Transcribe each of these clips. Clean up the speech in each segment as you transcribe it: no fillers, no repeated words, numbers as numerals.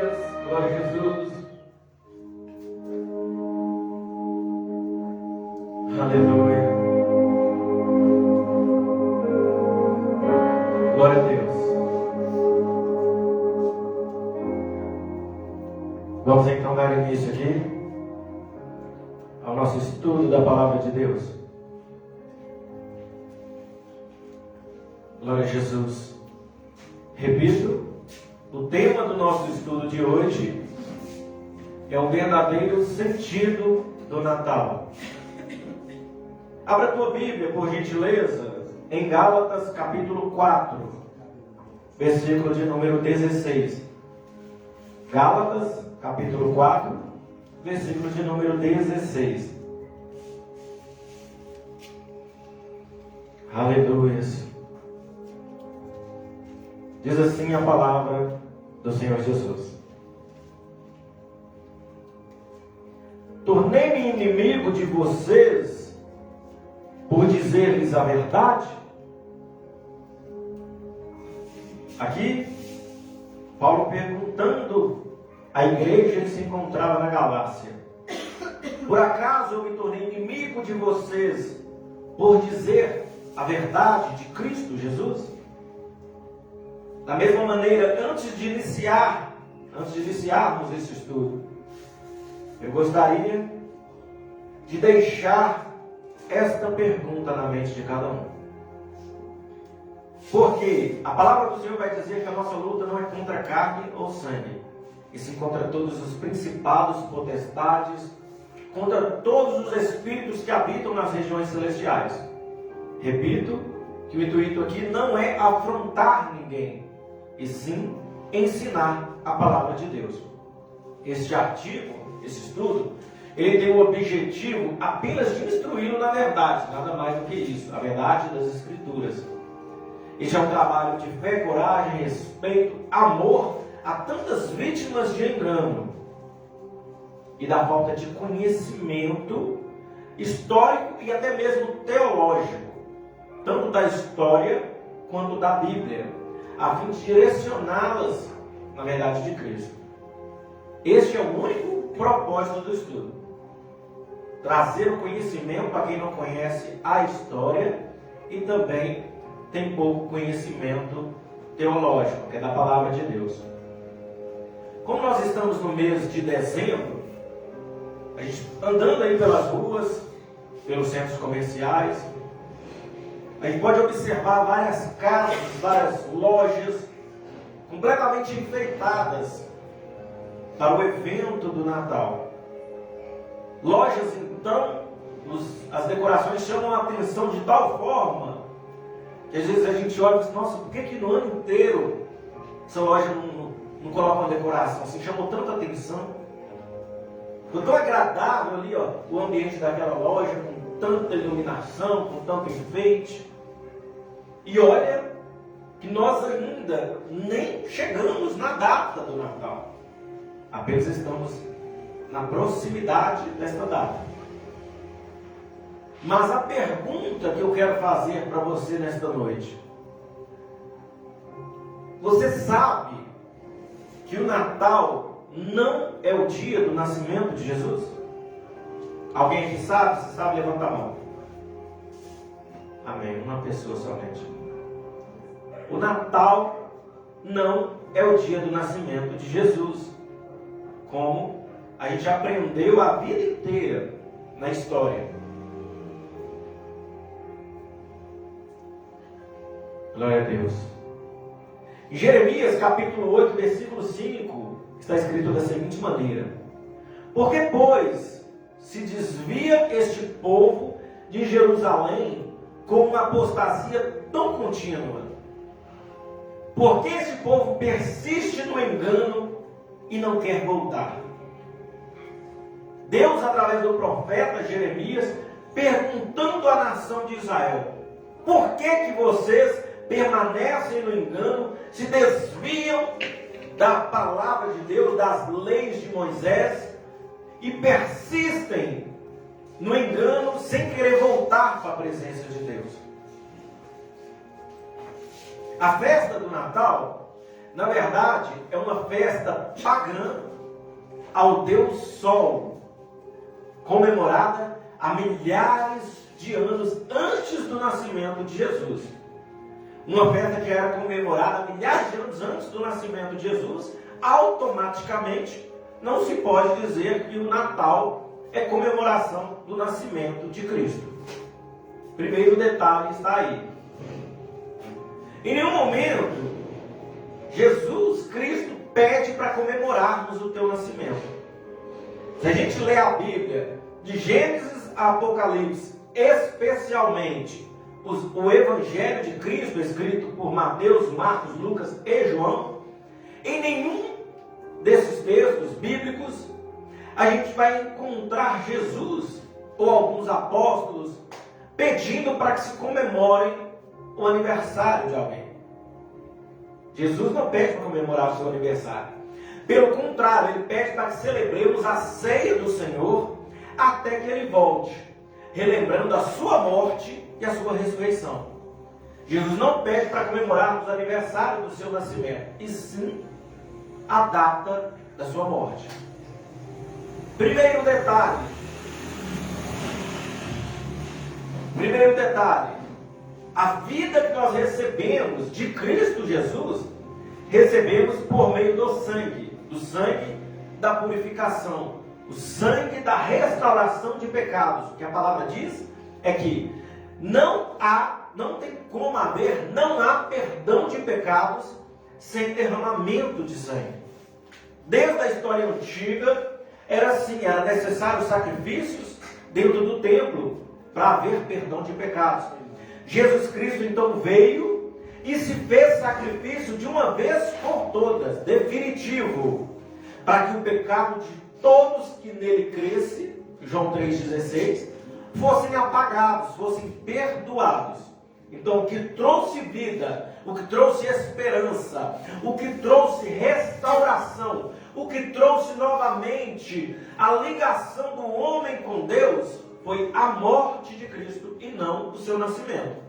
Aleluia, glória a Jesus. Aleluia. Glória a Deus. Vamos então dar início aqui ao nosso estudo da Palavra de Deus. Glória a Jesus. Repito, o tema do nosso estudo de hoje é o verdadeiro sentido do Natal. Abra a tua Bíblia, por gentileza, em Gálatas capítulo 4, versículo de número 16. Gálatas capítulo 4, versículo de número 16. Aleluia. Diz assim a palavra do Senhor Jesus: tornei-me inimigo de vocês por dizer-lhes a verdade. Aqui, Paulo perguntando à igreja que se encontrava na Galácia: por acaso eu me tornei inimigo de vocês por dizer a verdade de Cristo Jesus? Da mesma maneira, antes de iniciarmos esse estudo, eu gostaria de deixar esta pergunta na mente de cada um. Porque a palavra do Senhor vai dizer que a nossa luta não é contra carne ou sangue, e sim contra todos os principados, potestades, contra todos os espíritos que habitam nas regiões celestiais. Repito que o intuito aqui não é afrontar ninguém, e sim ensinar a palavra de Deus. Este artigo, esse estudo, ele tem o objetivo apenas de instruí-lo na verdade, nada mais do que isso, a verdade das Escrituras. Este é um trabalho de fé, coragem, respeito, amor a tantas vítimas de engano e da falta de conhecimento histórico e até mesmo teológico, tanto da história quanto da Bíblia, a fim de direcioná-las na verdade de Cristo. Este é o único propósito do estudo: trazer o conhecimento para quem não conhece a história e também tem pouco conhecimento teológico, que é da palavra de Deus. Como nós estamos no mês de dezembro, a gente andando aí pelas ruas, pelos centros comerciais, a gente pode observar várias casas, várias lojas completamente enfeitadas para o evento do Natal. Lojas, então, as decorações chamam a atenção de tal forma que às vezes a gente olha e diz: nossa, por que no ano inteiro essa loja não coloca uma decoração assim? Chamou tanta atenção. Ficou tão agradável ali, ó, o ambiente daquela loja, com tanta iluminação, com tanto enfeite. E olha que nós ainda nem chegamos na data do Natal. Apenas estamos na proximidade desta data. Mas a pergunta que eu quero fazer para você nesta noite: você sabe que o Natal não é o dia do nascimento de Jesus? Alguém aqui sabe? Se sabe, levanta a mão. Amém. Uma pessoa somente. O Natal não é o dia do nascimento de Jesus, como a gente aprendeu a vida inteira na história. Glória a Deus. Em Jeremias capítulo 8, versículo 5, está escrito da seguinte maneira: porque, pois, se desvia este povo de Jerusalém com uma apostasia tão contínua? Porque esse povo persiste no engano e não quer voltar? Deus, através do profeta Jeremias, perguntando à nação de Israel: por que vocês permanecem no engano, se desviam da palavra de Deus, das leis de Moisés, e persistem no engano sem querer voltar para a presença de Deus? A festa do Natal na verdade, é uma festa pagã ao Deus Sol, comemorada há milhares de anos antes do nascimento de Jesus. Uma festa que era comemorada há milhares de anos antes do nascimento de Jesus, automaticamente não se pode dizer que o Natal é comemoração do nascimento de Cristo. Primeiro detalhe está aí. Em nenhum momento Jesus Cristo pede para comemorarmos o teu nascimento. Se a gente lê a Bíblia, de Gênesis a Apocalipse, especialmente o Evangelho de Cristo, escrito por Mateus, Marcos, Lucas e João, em nenhum desses textos bíblicos a gente vai encontrar Jesus ou alguns apóstolos pedindo para que se comemore o aniversário de alguém. Jesus não pede para comemorar o seu aniversário. Pelo contrário, ele pede para que celebremos a ceia do Senhor até que ele volte, relembrando a sua morte e a sua ressurreição. Jesus não pede para comemorarmos o aniversário do seu nascimento, e sim a data da sua morte. Primeiro detalhe, a vida que nós recebemos de Cristo Jesus, recebemos por meio do sangue da purificação, o sangue da restauração de pecados. O que a palavra diz é que não há perdão de pecados sem derramamento de sangue. Desde a história antiga, era assim, era necessário sacrifícios dentro do templo para haver perdão de pecados. Jesus Cristo então veio e se fez sacrifício de uma vez por todas, definitivo, para que o pecado de todos que nele cresce, João 3,16, fossem apagados, fossem perdoados. Então, o que trouxe vida, o que trouxe esperança, o que trouxe restauração, o que trouxe novamente a ligação do homem com Deus, foi a morte de Cristo e não o seu nascimento.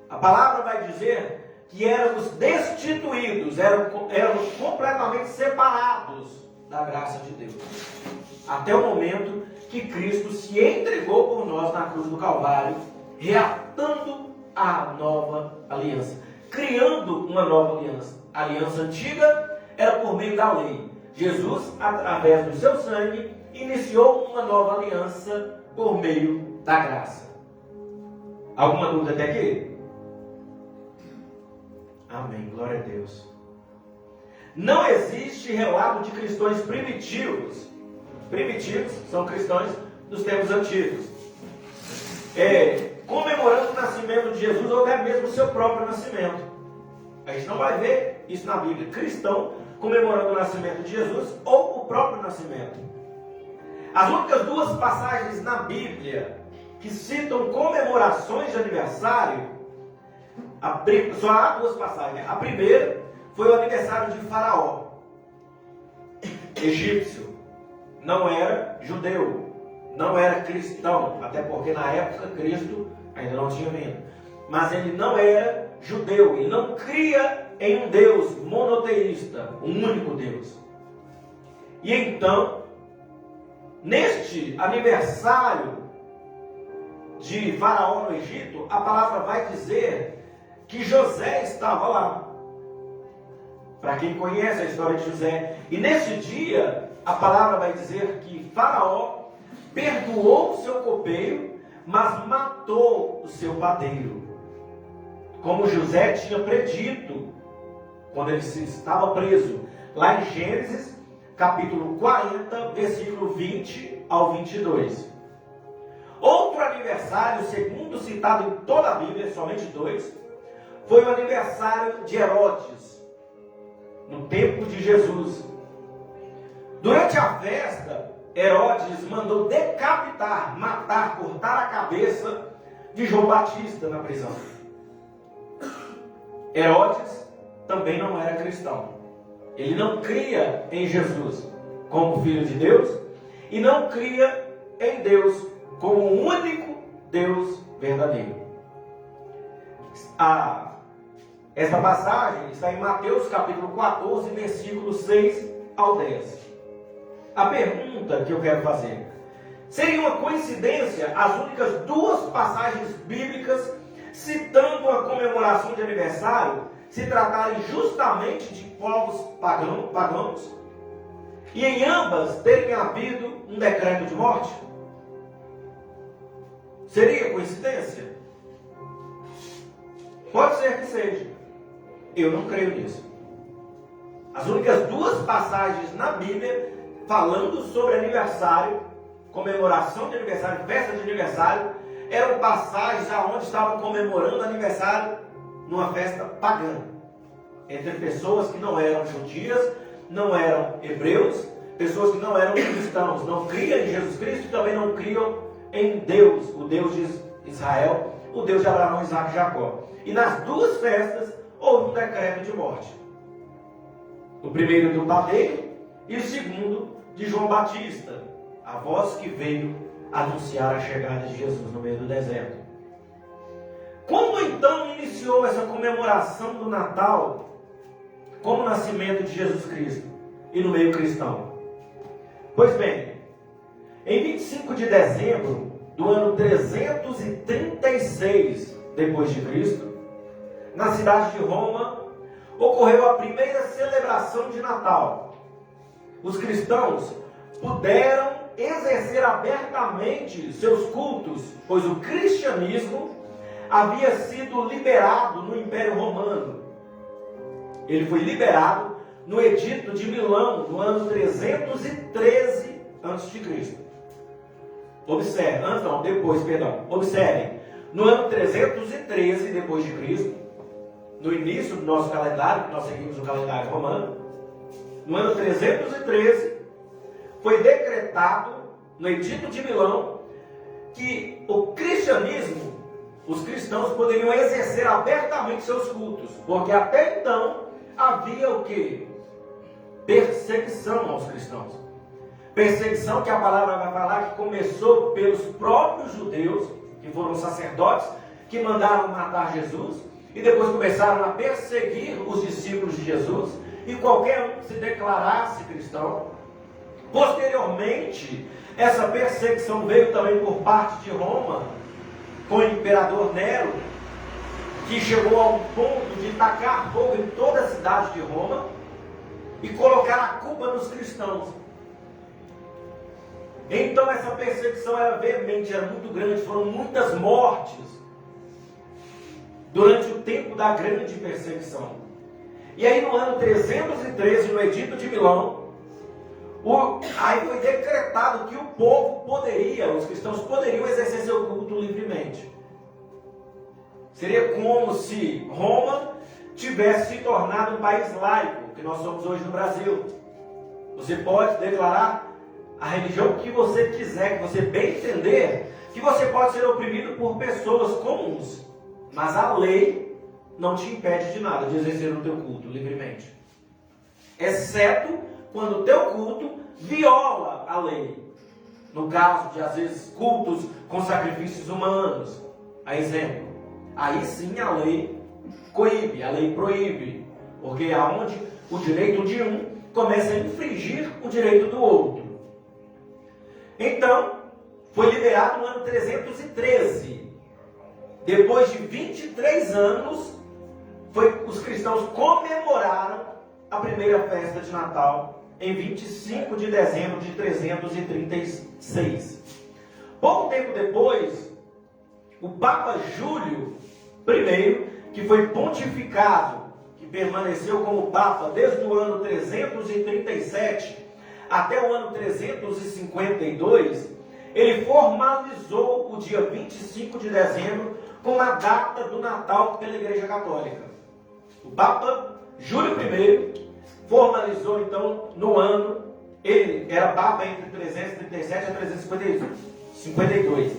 A palavra vai dizer que éramos destituídos, éramos completamente separados da graça de Deus, até o momento que Cristo se entregou por nós na cruz do Calvário, reatando a nova aliança, criando uma nova aliança. A aliança antiga era por meio da lei. Jesus, através do seu sangue, iniciou uma nova aliança por meio da graça. Alguma dúvida até aqui? Amém, glória a Deus. Não existe relato de cristãos primitivos. Primitivos são cristãos dos tempos antigos, comemorando o nascimento de Jesus ou até mesmo o seu próprio nascimento. A gente não vai ver isso na Bíblia. Cristão comemorando o nascimento de Jesus ou o próprio nascimento. As únicas duas passagens na Bíblia que citam comemorações de aniversário, só há duas passagens. A primeira foi o aniversário de Faraó, egípcio. Não era judeu, não era cristão, até porque na época Cristo ainda não tinha vindo. Mas ele não era judeu, ele não cria em um Deus monoteísta, um único Deus. E então, neste aniversário de Faraó no Egito, a palavra vai dizer que José estava lá. Para quem conhece a história de José. E nesse dia, a palavra vai dizer que Faraó perdoou o seu copeiro, mas matou o seu padeiro, como José tinha predito quando ele estava preso, lá em Gênesis, capítulo 40, versículo 20 ao 22. Outro aniversário, segundo citado em toda a Bíblia, somente dois, foi o aniversário de Herodes, no tempo de Jesus. Durante a festa, Herodes mandou decapitar, matar, cortar a cabeça de João Batista na prisão. Herodes também não era cristão. Ele não cria em Jesus como Filho de Deus e não cria em Deus como o único Deus verdadeiro. Essa passagem está em Mateus capítulo 14, versículos 6 ao 10. A pergunta que eu quero fazer: seria uma coincidência as únicas duas passagens bíblicas citando a comemoração de aniversário se tratarem justamente de povos pagãos e em ambas terem havido um decreto de morte? Seria coincidência? Pode ser que seja. Eu não creio nisso. As únicas duas passagens na Bíblia falando sobre aniversário, comemoração de aniversário, festa de aniversário, eram passagens aonde estavam comemorando aniversário numa festa pagã, entre pessoas que não eram judias, não eram hebreus, pessoas que não eram cristãos, não criam em Jesus Cristo e também não criam em Deus, o Deus de Israel, o Deus de Abraão, Isaac e Jacó. E nas duas festas houve um decreto de morte. O primeiro do padeiro e o segundo de João Batista, a voz que veio anunciar a chegada de Jesus no meio do deserto. Como então iniciou essa comemoração do Natal como o nascimento de Jesus Cristo e no meio cristão? Pois bem, em 25 de dezembro do ano 336 depois de Cristo, na cidade de Roma, ocorreu a primeira celebração de Natal. Os cristãos puderam exercer abertamente seus cultos, pois o cristianismo havia sido liberado no Império Romano. Ele foi liberado no Edito de Milão, no ano 313 a.C. Observem, no ano 313 depois de Cristo, no início do nosso calendário, que nós seguimos o calendário romano, no ano 313, foi decretado no Edito de Milão que o cristianismo, os cristãos poderiam exercer abertamente seus cultos, porque até então havia o quê? Perseguição aos cristãos. Perseguição que a palavra vai falar que começou pelos próprios judeus, que foram sacerdotes, que mandaram matar Jesus, e depois começaram a perseguir os discípulos de Jesus, e qualquer um que se declarasse cristão. Posteriormente, essa perseguição veio também por parte de Roma, com o imperador Nero, que chegou a um ponto de tacar fogo em toda a cidade de Roma e colocar a culpa nos cristãos. Então essa perseguição era veemente, era muito grande, foram muitas mortes durante o tempo da grande perseguição. E aí no ano 313, no Edito de Milão, aí foi decretado que o povo poderia, os cristãos poderiam exercer seu culto livremente. Seria como se Roma tivesse se tornado um país laico, que nós somos hoje no Brasil. Você pode declarar a religião que você quiser, que você bem entender, que você pode ser oprimido por pessoas comuns, mas a lei não te impede de nada, de exercer o teu culto livremente, exceto quando o teu culto viola a lei. No caso de, às vezes, cultos com sacrifícios humanos, a exemplo, aí sim a lei coíbe, a lei proíbe, porque é onde o direito de um começa a infringir o direito do outro. Então, foi liberado no ano 313. Depois de 23 anos, os cristãos comemoraram a primeira festa de Natal em 25 de dezembro de 336. Pouco tempo depois, o Papa Júlio I, que foi pontificado, que permaneceu como Papa desde o ano 337 até o ano 352, ele formalizou o dia 25 de dezembro como a data do Natal pela Igreja Católica. O Papa Júlio I formalizou então no ano, ele era Papa entre 337 a 352.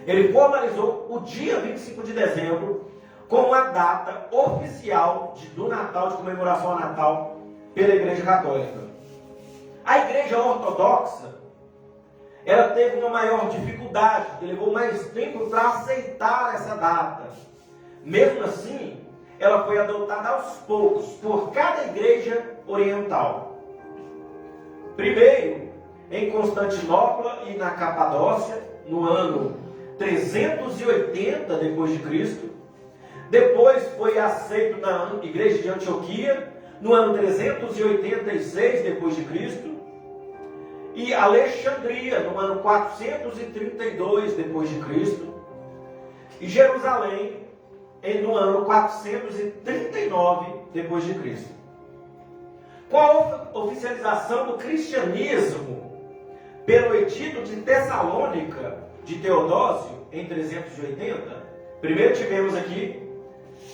Ele formalizou o dia 25 de dezembro como a data oficial do Natal, de comemoração ao Natal pela Igreja Católica. A Igreja Ortodoxa, ela teve uma maior dificuldade, levou mais tempo para aceitar essa data. Mesmo assim, ela foi adotada aos poucos por cada igreja oriental. Primeiro, em Constantinopla e na Capadócia, no ano 380 depois de Cristo. Depois foi aceito na igreja de Antioquia, no ano 386 depois de Cristo. E Alexandria, no ano 432 depois de Cristo. E Jerusalém, no ano 439 depois de Cristo. Com a oficialização do cristianismo pelo Edito de Tessalônica de Teodósio, em 380, primeiro tivemos aqui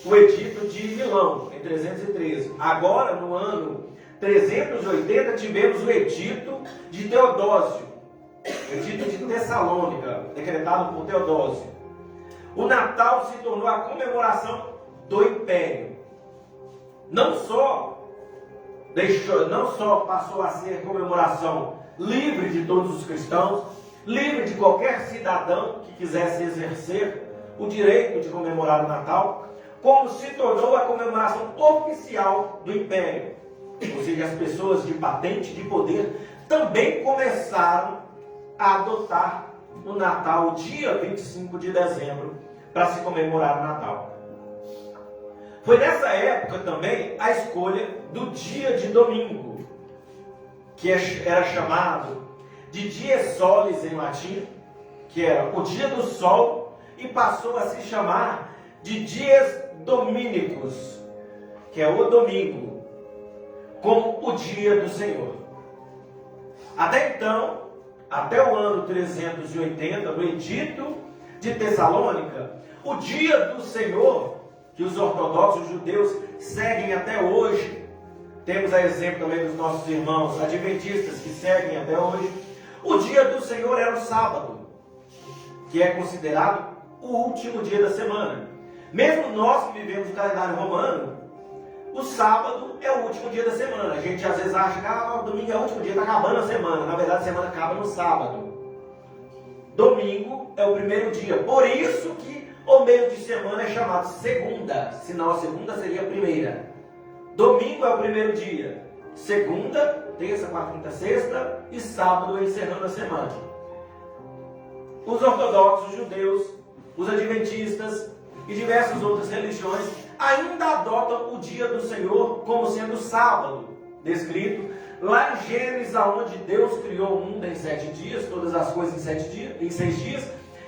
o Edito de Milão, em 313. Agora, no ano 380, tivemos o Edito de Teodósio, Edito de Tessalônica, decretado por Teodósio. O Natal se tornou a comemoração do Império. Não só passou a ser comemoração livre de todos os cristãos, livre de qualquer cidadão que quisesse exercer o direito de comemorar o Natal, como se tornou a comemoração oficial do Império. Ou seja, as pessoas de patente, de poder, também começaram a adotar o Natal, dia 25 de dezembro, para se comemorar o Natal. Foi nessa época também a escolha do dia de domingo, que era chamado de dies solis em latim, que era o dia do sol, e passou a se chamar de dies dominicus, que é o domingo, como o dia do Senhor. Até então, até o ano 380, no Edito de Tessalônica, o dia do Senhor, que os ortodoxos os judeus seguem até hoje, temos a exemplo também dos nossos irmãos adventistas que seguem até hoje, o dia do Senhor era o sábado, que é considerado o último dia da semana. Mesmo nós que vivemos no calendário romano, o sábado é o último dia da semana. A gente às vezes acha que o domingo é o último dia, está acabando a semana. Na verdade, a semana acaba no sábado. Domingo é o primeiro dia. Por isso que o meio de semana é chamado segunda. Senão a segunda seria a primeira. Domingo é o primeiro dia. Segunda, terça, quarta, quinta, sexta e sábado encerrando a semana. Os ortodoxos, os judeus, os adventistas e diversas outras religiões ainda adotam o dia do Senhor como sendo sábado, descrito lá em Gênesis, onde Deus criou o mundo em 7 dias, todas as coisas em 6 dias,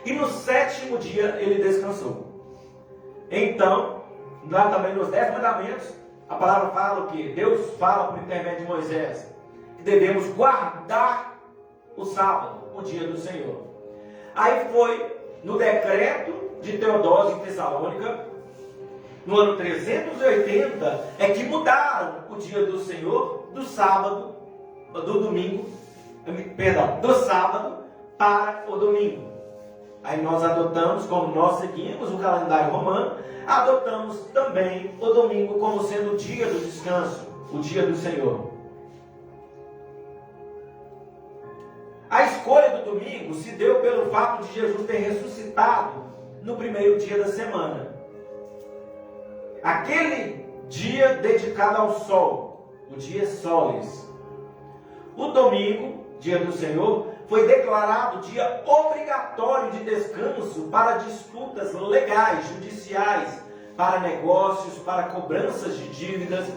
e no 7º dia ele descansou. Então, lá também nos 10 mandamentos, a palavra fala o quê? Deus fala por intermédio de Moisés que devemos guardar o sábado, o dia do Senhor. Aí foi no decreto de Teodósio em Tessalônica, no ano 380, é que mudaram o dia do Senhor do sábado, do sábado para o domingo. Aí nós adotamos, como nós seguimos o calendário romano, adotamos também o domingo como sendo o dia do descanso, o dia do Senhor. A escolha do domingo se deu pelo fato de Jesus ter ressuscitado no primeiro dia da semana. Aquele dia dedicado ao sol, o dia solis. O domingo, dia do Senhor, foi declarado dia obrigatório de descanso para disputas legais, judiciais, para negócios, para cobranças de dívidas,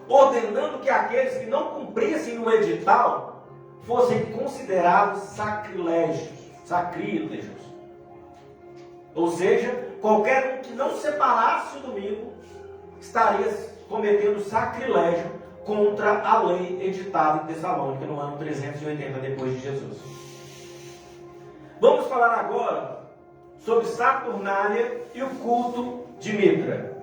ordenando que aqueles que não cumprissem o edital fossem considerados sacrílegos. Ou seja, qualquer um que não separasse o domingo estaria cometendo sacrilégio contra a lei editada em Tessalônica no ano 380 depois de Jesus. Vamos falar agora sobre Saturnália e o culto de Mitra.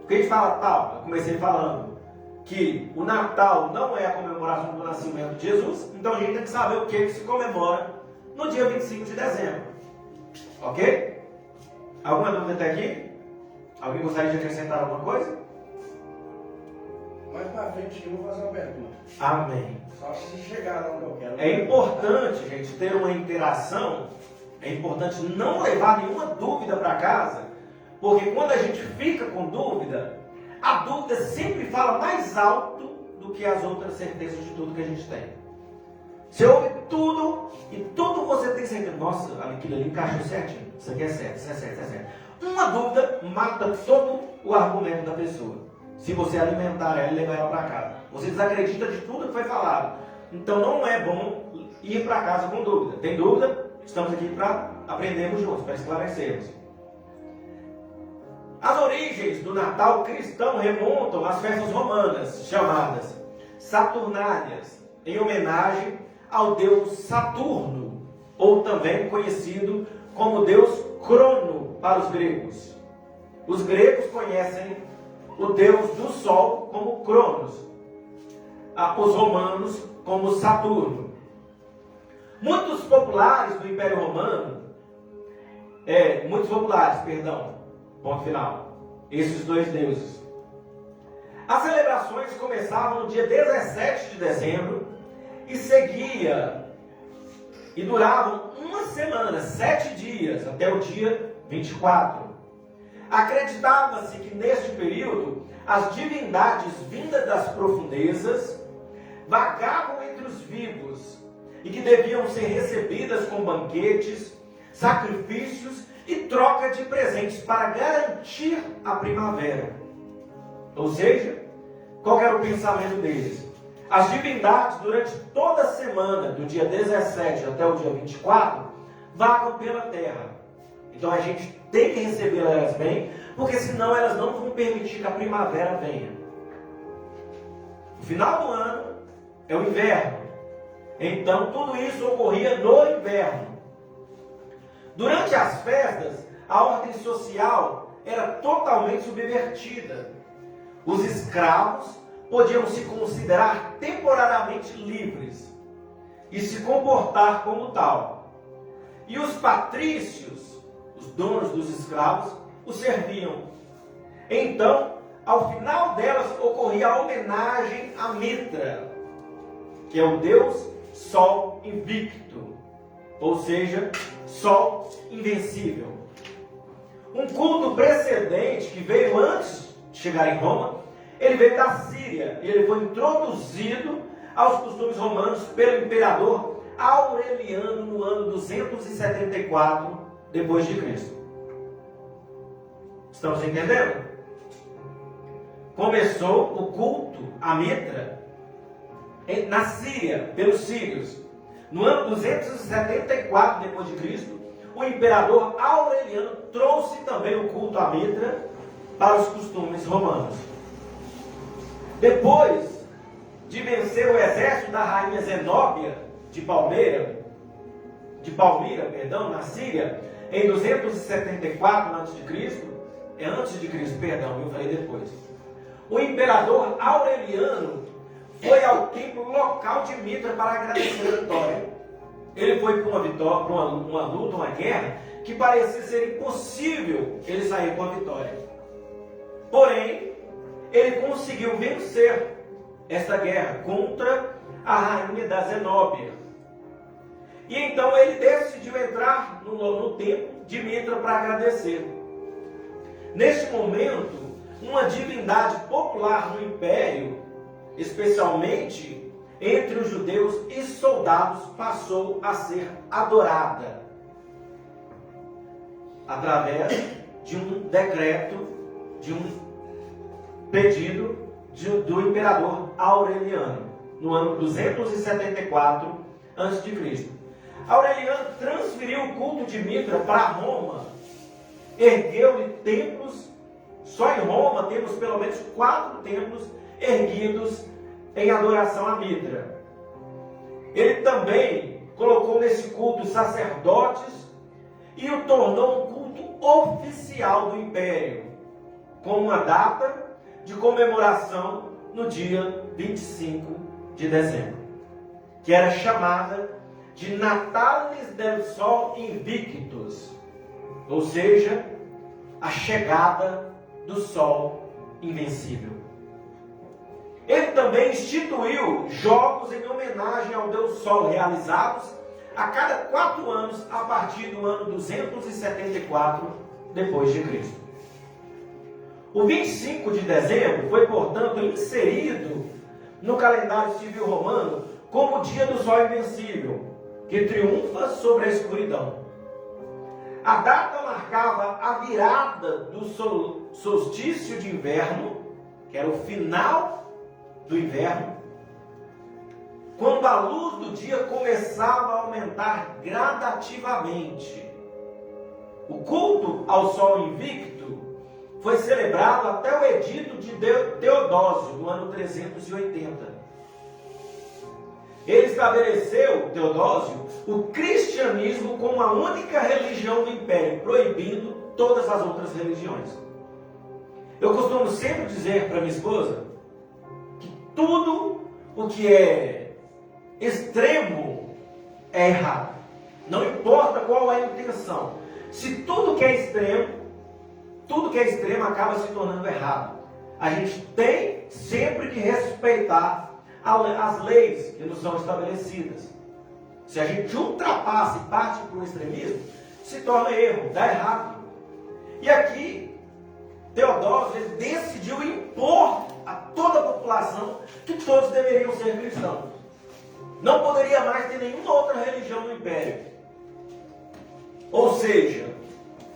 Porque a gente fala tal, eu comecei falando que o Natal não é a comemoração do nascimento de Jesus, então a gente tem que saber o que se comemora no dia 25 de dezembro. Ok? Alguma dúvida até aqui? Alguém gostaria de acrescentar alguma coisa? Mais pra frente eu vou fazer uma pergunta. Amém. Só se chegar lá onde eu quero. É importante, gente, ter uma interação. É importante não levar nenhuma dúvida para casa, Porque quando a gente fica com dúvida, a dúvida sempre fala mais alto do que as outras certezas de tudo que a gente tem. Você ouve tudo e tudo você tem certeza. Nossa, aquilo ali encaixou certinho. Isso aqui é certo, isso é certo, isso é certo. Uma dúvida mata todo o argumento da pessoa. Se você alimentar ela e levar ela para casa. Você desacredita de tudo que foi falado. Então não é bom ir para casa com dúvida. Tem dúvida? Estamos aqui para aprendermos juntos, para esclarecermos. As origens do Natal cristão remontam às festas romanas, chamadas Saturnálias, em homenagem ao deus Saturno, ou também conhecido como deus Crono para os gregos. Os gregos conhecem o deus do sol como Cronos, os romanos como Saturno. Muitos populares do Império Romano, ponto final, esses dois deuses. As celebrações começavam no dia 17 de dezembro e seguia e duravam uma semana, 7 dias, até o dia 24. Acreditava-se que neste período as divindades vindas das profundezas vagavam entre os vivos e que deviam ser recebidas com banquetes, sacrifícios e troca de presentes para garantir a primavera. Ou seja, qual era o pensamento deles? As divindades, durante toda a semana, do dia 17 até o dia 24, vagam pela terra. Então a gente tem que receber elas bem, porque senão elas não vão permitir que a primavera venha. O final do ano é o inverno. Então tudo isso ocorria no inverno. Durante as festas, a ordem social era totalmente subvertida. Os escravos podiam se considerar temporariamente livres e se comportar como tal. E os patrícios, os donos dos escravos, os serviam. Então, ao final delas, ocorria a homenagem a Mitra, que é o deus Sol invicto, ou seja, Sol invencível. Um culto precedente que veio antes de chegar em Roma, ele veio da Síria e ele foi introduzido aos costumes romanos pelo imperador Aureliano no ano 274 depois de Cristo. Estamos entendendo? Começou o culto a Mitra na Síria, pelos sírios. No ano 274 depois de Cristo, o imperador Aureliano trouxe também o culto a Mitra para os costumes romanos. Depois de vencer o exército da rainha Zenóbia de Palmira, na Síria, em 274 a.C., eu falei depois. O imperador Aureliano foi ao templo local de Mitra para agradecer a vitória. Ele foi para uma luta, uma guerra, que parecia ser impossível ele sair com a vitória. Porém, ele conseguiu vencer esta guerra contra a rainha da Zenóbia. E então ele decidiu entrar no templo de Mitra para agradecer. Neste momento, uma divindade popular no império, especialmente entre os judeus e soldados, passou a ser adorada através de um decreto, de um pedido do imperador Aureliano, no ano 274 a.C. Aureliano transferiu o culto de Mitra para Roma, ergueu-lhe templos. Só em Roma temos pelo menos 4 templos erguidos em adoração a Mitra. Ele também colocou nesse culto sacerdotes e o tornou um culto oficial do império, com uma data de comemoração no dia 25 de dezembro, que era chamada de Natalis del Sol Invictus, ou seja, a chegada do Sol Invencível. Ele também instituiu jogos em homenagem ao Deus Sol, realizados a cada 4 anos, a partir do ano 274 depois de Cristo. O 25 de dezembro foi, portanto, inserido no calendário civil romano como o dia do sol invencível, que triunfa sobre a escuridão. A data marcava a virada do solstício de inverno, que era o final do inverno, quando a luz do dia começava a aumentar gradativamente. O culto ao sol invicto foi celebrado até o edito de Teodósio, no ano 380. Ele estabeleceu, Teodósio, o cristianismo como a única religião do império, proibindo todas as outras religiões. Eu costumo sempre dizer para minha esposa que tudo o que é extremo é errado. Não importa qual é a intenção. Se tudo que é extremo acaba se tornando errado. A gente tem sempre que respeitar as leis que nos são estabelecidas. Se a gente ultrapassa e parte para o extremismo, se torna erro, dá errado. E aqui, Teodósio ele decidiu impor a toda a população que todos deveriam ser cristãos. Não poderia mais ter nenhuma outra religião no império. Ou seja,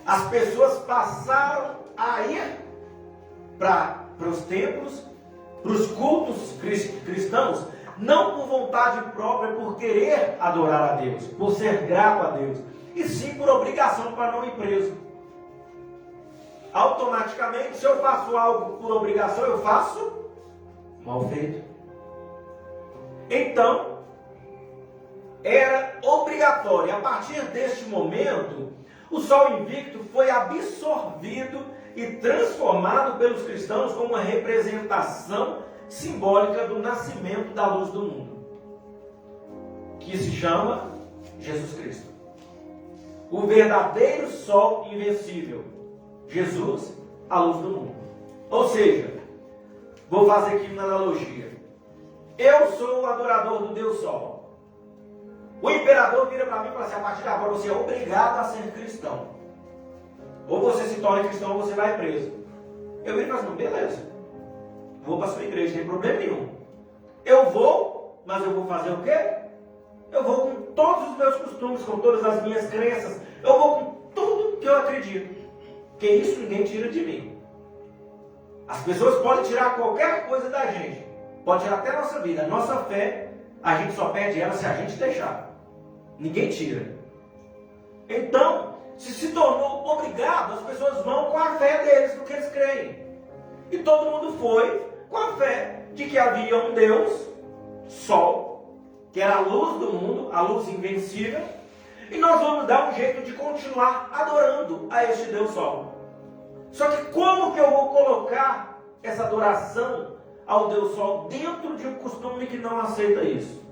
as pessoas passaram a ir para os templos, para os cultos cristãos, não por vontade própria, por querer adorar a Deus, por ser grato a Deus, e sim por obrigação para não ir preso. Automaticamente, se eu faço algo por obrigação, eu faço mal feito. Então, era obrigatório. A partir deste momento, o sol invicto foi absorvido e transformado pelos cristãos como uma representação simbólica do nascimento da luz do mundo, que se chama Jesus Cristo. O verdadeiro sol invencível. Jesus, a luz do mundo. Ou seja, vou fazer aqui uma analogia. Eu sou o adorador do Deus Sol. O imperador vira para mim e fala assim: a partir de agora você é obrigado a ser cristão. Ou você se torna cristão ou você vai preso. Eu viro e falo assim: beleza, vou para a sua igreja, não tem problema nenhum. Eu vou, mas eu vou fazer o quê? Eu vou com todos os meus costumes, com todas as minhas crenças. Eu vou com tudo que eu acredito. Porque isso ninguém tira de mim. As pessoas podem tirar qualquer coisa da gente. Pode tirar até a nossa vida. A nossa fé, a gente só perde ela se a gente deixar. Ninguém tira. Então, se tornou obrigado, as pessoas vão com a fé deles, no que eles creem. E todo mundo foi com a fé de que havia um Deus, Sol, que era a luz do mundo, a luz invencível, e nós vamos dar um jeito de continuar adorando a este Deus Sol. Só que como que eu vou colocar essa adoração ao Deus Sol dentro de um costume que não aceita isso?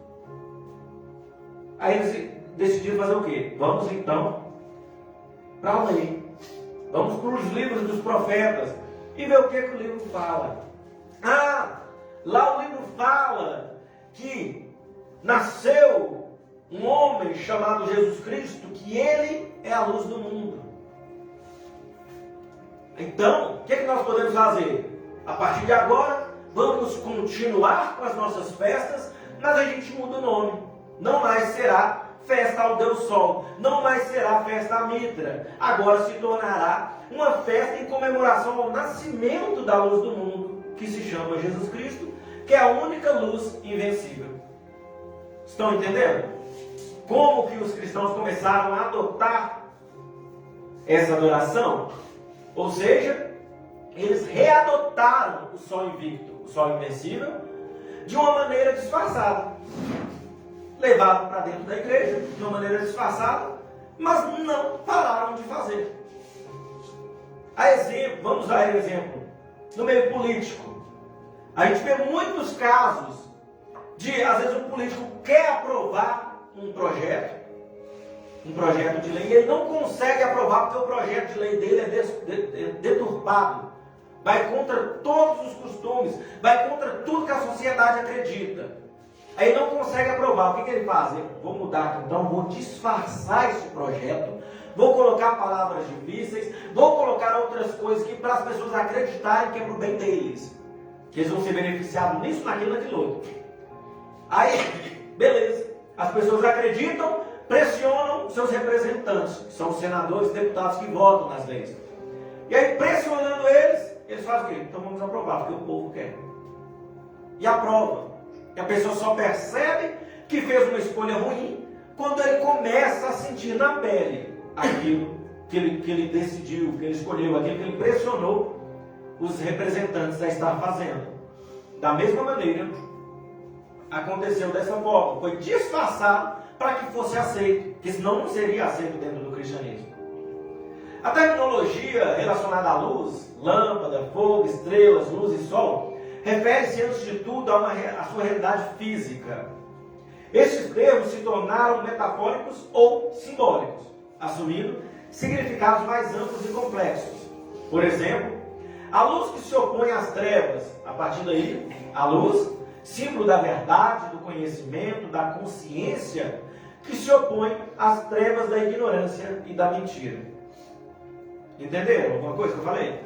Aí eles decidiram fazer o quê? Vamos então para a lei. Vamos para os livros dos profetas e ver o que o livro fala. Lá o livro fala que nasceu um homem chamado Jesus Cristo, que ele é a luz do mundo. Então, o que nós podemos fazer? A partir de agora, vamos continuar com as nossas festas, mas a gente muda o nome. Não mais será festa ao Deus Sol, não mais será festa à Mitra. Agora se tornará uma festa em comemoração ao nascimento da luz do mundo, que se chama Jesus Cristo, que é a única luz invencível. Estão entendendo? Como que os cristãos começaram a adotar essa adoração? Ou seja, eles readotaram o sol invicto, o sol invencível, de uma maneira disfarçada. Levaram para dentro da igreja, de uma maneira disfarçada, mas não pararam de fazer. Vamos dar exemplo, no meio político. A gente vê muitos casos de, às vezes, um político quer aprovar um projeto de lei, e ele não consegue aprovar porque o projeto de lei dele é deturpado, vai contra todos os costumes, vai contra tudo que a sociedade acredita. Aí não consegue aprovar. O que ele faz? Eu vou mudar, então vou disfarçar esse projeto, vou colocar palavras difíceis, vou colocar outras coisas que para as pessoas acreditarem que é para o bem deles, que eles vão ser beneficiados nisso, naquilo, naquilo outro. Aí, beleza, as pessoas acreditam, pressionam seus representantes, que são os senadores e deputados que votam nas leis. E aí, pressionando eles fazem o quê? Então vamos aprovar, porque o povo quer. E aprova. E a pessoa só percebe que fez uma escolha ruim quando ele começa a sentir na pele aquilo que ele decidiu, que ele escolheu, aquilo que ele pressionou os representantes a estar fazendo. Da mesma maneira, aconteceu dessa forma. Foi disfarçado para que fosse aceito, porque senão não seria aceito dentro do cristianismo. A terminologia relacionada à luz, lâmpada, fogo, estrelas, luz e sol, refere-se antes de tudo à sua realidade física. Estes termos se tornaram metafóricos ou simbólicos, assumindo significados mais amplos e complexos. Por exemplo, a luz que se opõe às trevas, a partir daí, a luz, símbolo da verdade, do conhecimento, da consciência, que se opõe às trevas da ignorância e da mentira. Entenderam alguma coisa que eu falei?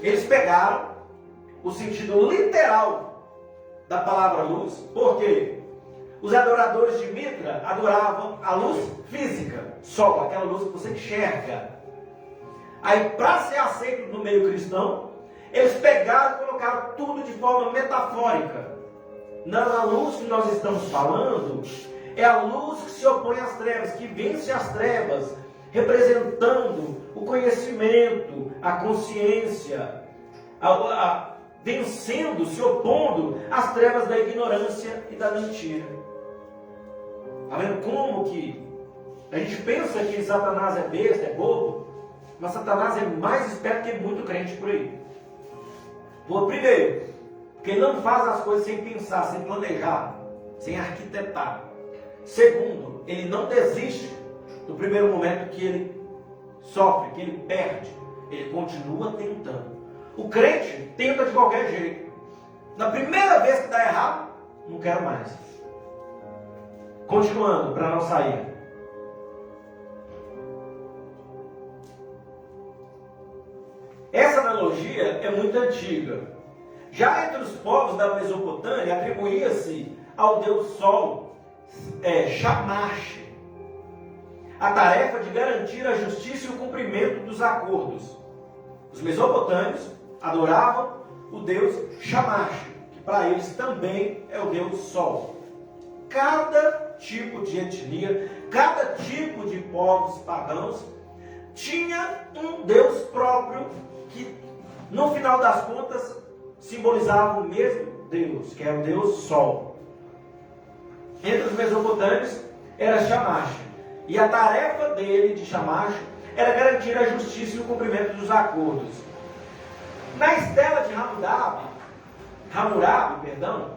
Eles pegaram o sentido literal da palavra luz, porque os adoradores de Mitra adoravam a luz física, sol, aquela luz que você enxerga. Aí, para ser aceito no meio cristão, eles pegaram e colocaram tudo de forma metafórica. Na luz que nós estamos falando, é a luz que se opõe às trevas, que vence as trevas, representando o conhecimento, a consciência, vencendo, se opondo às trevas da ignorância e da mentira. Está vendo como que a gente pensa que Satanás é besta, é bobo, mas Satanás é mais esperto que muito crente por aí. Primeiro, porque ele não faz as coisas sem pensar, sem planejar, sem arquitetar. Segundo, ele não desiste no primeiro momento que ele sofre, que ele perde. Ele continua tentando. O crente tenta de qualquer jeito. Na primeira vez que dá errado, não quero mais. Continuando, para não sair. Essa analogia é muito antiga. Já entre os povos da Mesopotâmia, atribuía-se ao deus Sol, Shamash, a tarefa de garantir a justiça e o cumprimento dos acordos. Os mesopotâmios adoravam o deus Shamash, que para eles também é o deus Sol. Cada tipo de etnia, cada tipo de povos pagãos tinha um deus próprio que, no final das contas, simbolizava o mesmo Deus, que é o Deus Sol. Entre os mesopotâmios era Shamash. E a tarefa dele, de Shamash, era garantir a justiça e o cumprimento dos acordos. Na estela de Hammurabi,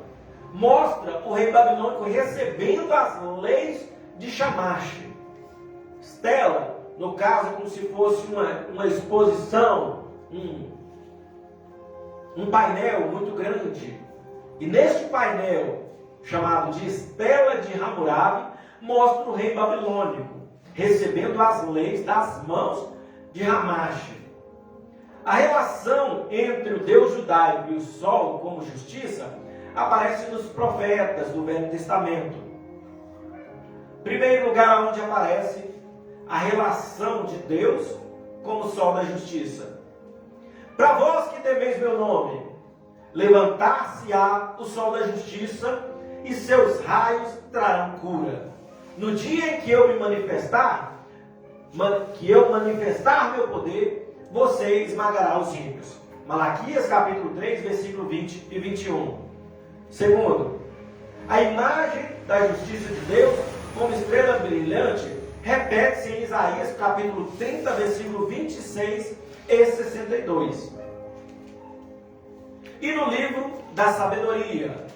mostra o rei babilônico recebendo as leis de Shamash. Estela, no caso, é como se fosse uma exposição, um painel muito grande. E neste painel, chamado de Estela de Hammurabi, mostra o rei babilônico recebendo as leis das mãos de Shamash. A relação entre o Deus judaico e o Sol como justiça aparece nos profetas do Velho Testamento. Primeiro lugar, onde aparece a relação de Deus como Sol da justiça. Para vós que temeis meu nome, levantar-se-á o Sol da justiça e seus raios trarão cura. No dia em que eu manifestar meu poder, você esmagará os ímpios. Malaquias capítulo 3, versículo 20 e 21. Segundo, a imagem da justiça de Deus como estrela brilhante repete-se em Isaías capítulo 30, versículo 26 e 62. E no livro da sabedoria.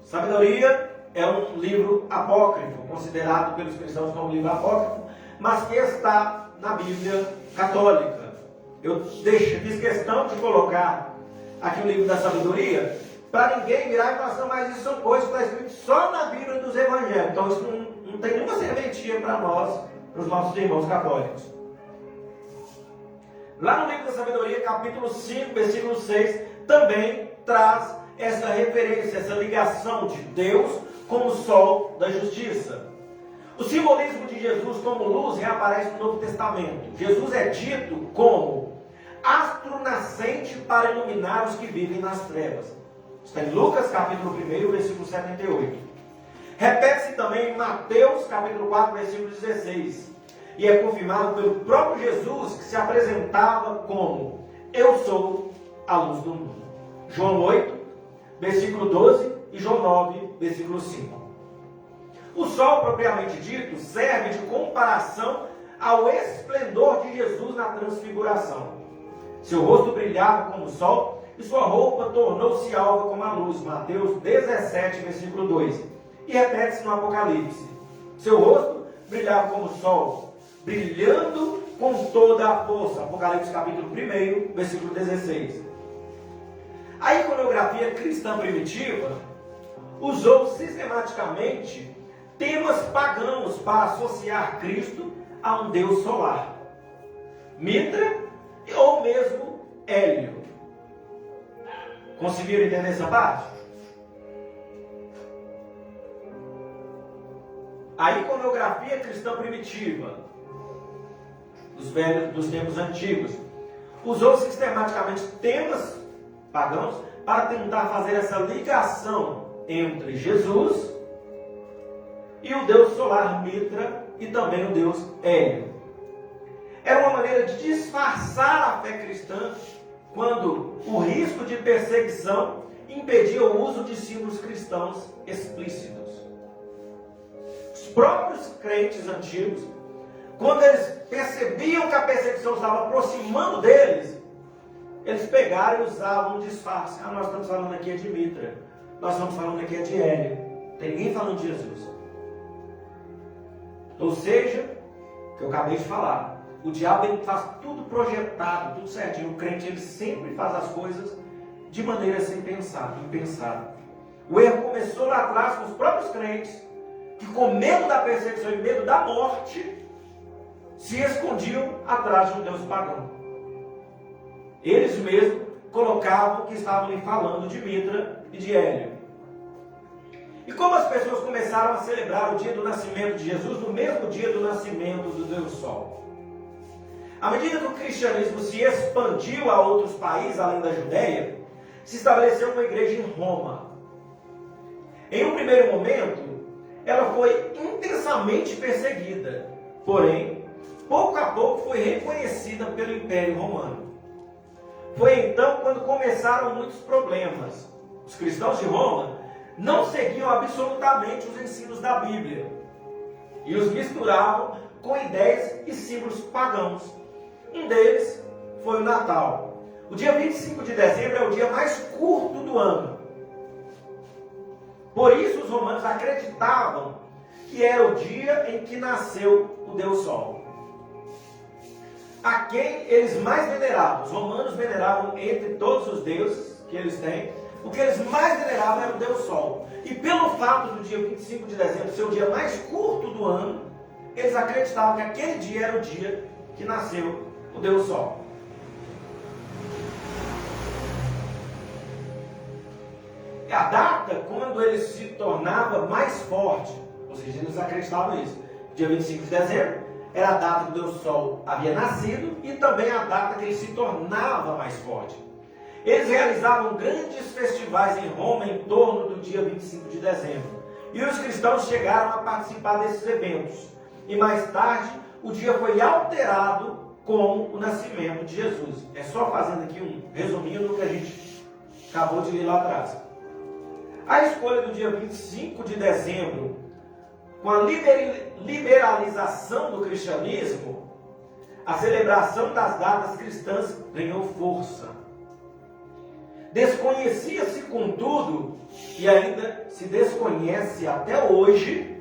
Sabedoria é um livro apócrifo, considerado pelos cristãos como livro apócrifo, mas que está na Bíblia católica. Eu fiz questão de colocar aqui o livro da sabedoria, para ninguém virar e falar assim, mas isso são coisas que estão escritas só na Bíblia dos Evangelhos. Então isso não tem nenhuma serventia para nós para os nossos irmãos católicos. Lá no livro da Sabedoria, capítulo 5, versículo 6, também traz essa referência, essa ligação de Deus como o sol da justiça. O simbolismo de Jesus como luz reaparece no Novo Testamento. Jesus é dito como astro nascente para iluminar os que vivem nas trevas. Está em Lucas, capítulo 1, versículo 78. Repete-se também em Mateus, capítulo 4, versículo 16. E é confirmado pelo próprio Jesus, que se apresentava como: eu sou a luz do mundo. João 8, versículo 12 e João 9, versículo 5. O sol, propriamente dito, serve de comparação ao esplendor de Jesus na transfiguração. Seu rosto brilhava como o sol e sua roupa tornou-se alva como a luz. Mateus 17, versículo 2. E repete-se no Apocalipse. Seu rosto brilhava como o sol, brilhando com toda a força. Apocalipse capítulo 1, versículo 16. A iconografia cristã primitiva usou sistematicamente temas pagãos para associar Cristo a um deus solar, Mitra ou mesmo Hélio. Conseguiram entender essa parte? A iconografia cristã primitiva dos tempos antigos usou sistematicamente temas pagãos para tentar fazer essa ligação entre Jesus e o deus solar Mitra e também o deus Hélio. Era uma maneira de disfarçar a fé cristã quando o risco de perseguição impedia o uso de símbolos cristãos explícitos. Os próprios crentes antigos, quando eles percebiam que a perseguição estava aproximando deles, eles pegaram e usavam um disfarce. Nós estamos falando aqui de Mitra, nós estamos falando aqui de Hélio, não tem ninguém falando de Jesus. Ou seja, o que eu acabei de falar, o diabo ele faz tudo projetado, tudo certinho. O crente ele sempre faz as coisas de maneira sem pensar, impensada. O erro começou lá atrás com os próprios crentes, que com medo da perseguição e medo da morte, se escondiam atrás de um deus pagão. Eles mesmos colocavam que estavam ali falando de Mitra e de Hélio. E como as pessoas começaram a celebrar o dia do nascimento de Jesus no mesmo dia do nascimento do Deus Sol? À medida que o cristianismo se expandiu a outros países além da Judéia, se estabeleceu uma igreja em Roma. Em um primeiro momento, ela foi intensamente perseguida, porém, pouco a pouco foi reconhecida pelo Império Romano. Foi então quando começaram muitos problemas. Os cristãos de Roma não seguiam absolutamente os ensinos da Bíblia e os misturavam com ideias e símbolos pagãos. Um deles foi o Natal. O dia 25 de dezembro é o dia mais curto do ano. Por isso os romanos acreditavam que era o dia em que nasceu o Deus Sol, a quem eles mais veneravam. Os romanos veneravam, entre todos os deuses que eles têm, o que eles mais veneravam era o Deus Sol. E pelo fato do dia 25 de dezembro ser o dia mais curto do ano, eles acreditavam que aquele dia era o dia que nasceu o Deus Sol. A data, quando ele se tornava mais forte, ou seja, eles acreditavam nisso, dia 25 de dezembro, era a data que o Deus Sol havia nascido e também a data que ele se tornava mais forte. Eles realizavam grandes festivais em Roma em torno do dia 25 de dezembro. E os cristãos chegaram a participar desses eventos. E mais tarde, o dia foi alterado como o nascimento de Jesus. É só fazendo aqui um resuminho do que a gente acabou de ler lá atrás. A escolha do dia 25 de dezembro, com a liberalização do cristianismo, a celebração das datas cristãs ganhou força. Desconhecia-se, contudo, e ainda se desconhece até hoje,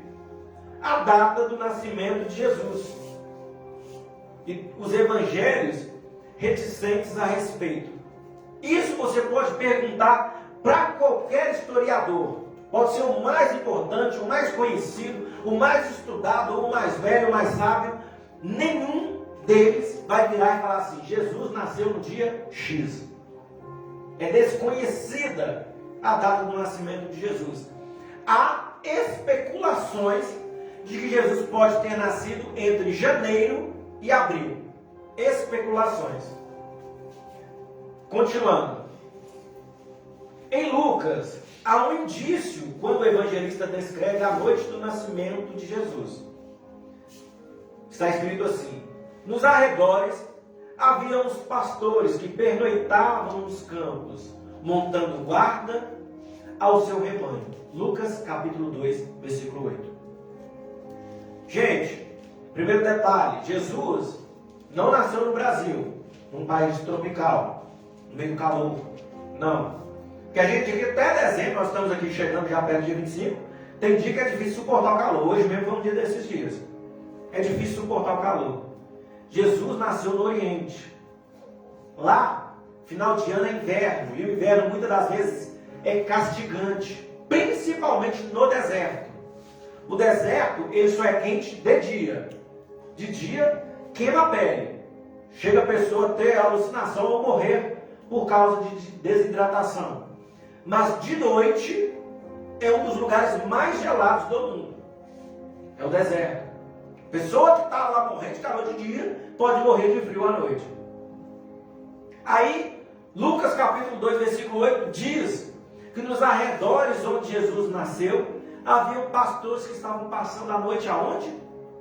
a data do nascimento de Jesus. E os evangelhos reticentes a respeito. Isso você pode perguntar para qualquer historiador. pode ser o mais importante, o mais conhecido, o mais estudado, o mais velho, o mais sábio, nenhum deles vai virar e falar assim: Jesus nasceu no dia X. É desconhecida a data do nascimento de Jesus. Há especulações de que Jesus pode ter nascido entre janeiro e abril. Especulações. Continuando. Em Lucas, há um indício quando o evangelista descreve a noite do nascimento de Jesus. Está escrito assim: nos arredores haviam os pastores que pernoitavam nos campos, montando guarda ao seu rebanho. Lucas capítulo 2, versículo 8. Gente, primeiro detalhe: Jesus não nasceu no Brasil, num país tropical, no meio do calor. Não. Porque a gente aqui até dezembro, nós estamos aqui chegando já perto do dia 25, tem dia que é difícil suportar o calor. Hoje mesmo foi um dia desses dias. É difícil suportar o calor. Jesus nasceu no Oriente. Lá, final de ano é inverno, e o inverno muitas das vezes é castigante, principalmente no deserto. O deserto, ele só é quente de dia. De dia, queima a pele. Chega a pessoa a ter alucinação ou morrer por causa de desidratação. Mas de noite, é um dos lugares mais gelados do mundo. É o deserto. Pessoa que está lá morrendo de calor de dia, pode morrer de frio à noite. Aí, Lucas capítulo 2, versículo 8, diz que nos arredores onde Jesus nasceu, haviam pastores que estavam passando a noite aonde?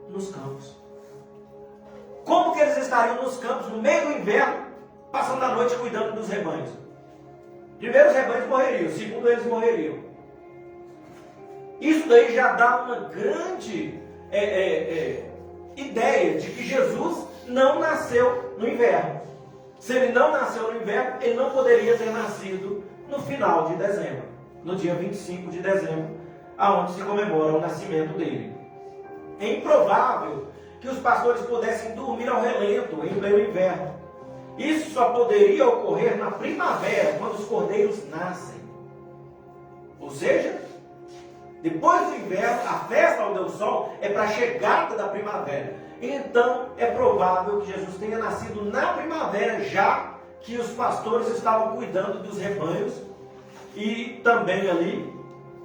Nos campos. Como que eles estariam nos campos, no meio do inverno, passando a noite cuidando dos rebanhos? Primeiro, os rebanhos morreriam. Segundo, eles morreriam. Isso daí já dá uma grande ideia de que Jesus não nasceu no inverno. Se ele não nasceu no inverno, ele não poderia ter nascido no final de dezembro, no dia 25 de dezembro, aonde se comemora o nascimento dele. É improvável que os pastores pudessem dormir ao relento em pleno inverno. Isso só poderia ocorrer na primavera, quando os cordeiros nascem. Ou seja, depois do inverno, a festa ao Deus Sol é para a chegada da primavera. Então, é provável que Jesus tenha nascido na primavera, já que os pastores estavam cuidando dos rebanhos e também ali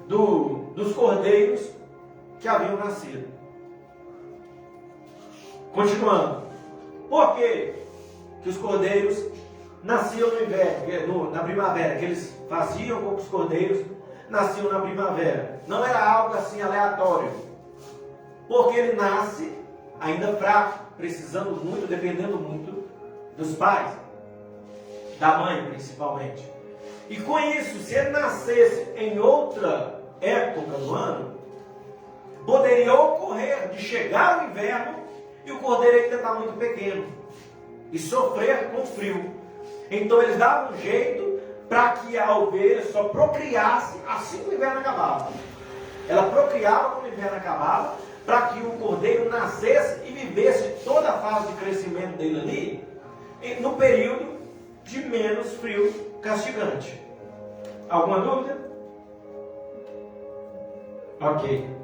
dos cordeiros que haviam nascido. Continuando. Por quê que os cordeiros nasciam no inverno, na primavera, que eles faziam com que os cordeiros nasciam na primavera? Não era algo assim aleatório. Porque ele nasce ainda fraco, precisando muito, dependendo muito dos pais, da mãe principalmente. E com isso, se ele nascesse em outra época do ano, poderia ocorrer de chegar o inverno e o cordeiro ainda está muito pequeno e sofrer com frio. Então eles davam um jeito para que a ovelha só procriasse assim que o inverno acabava. Ela procriava quando o inverno acabava, para que o cordeiro nascesse e vivesse toda a fase de crescimento dele ali, no período de menos frio castigante. Alguma dúvida? Ok.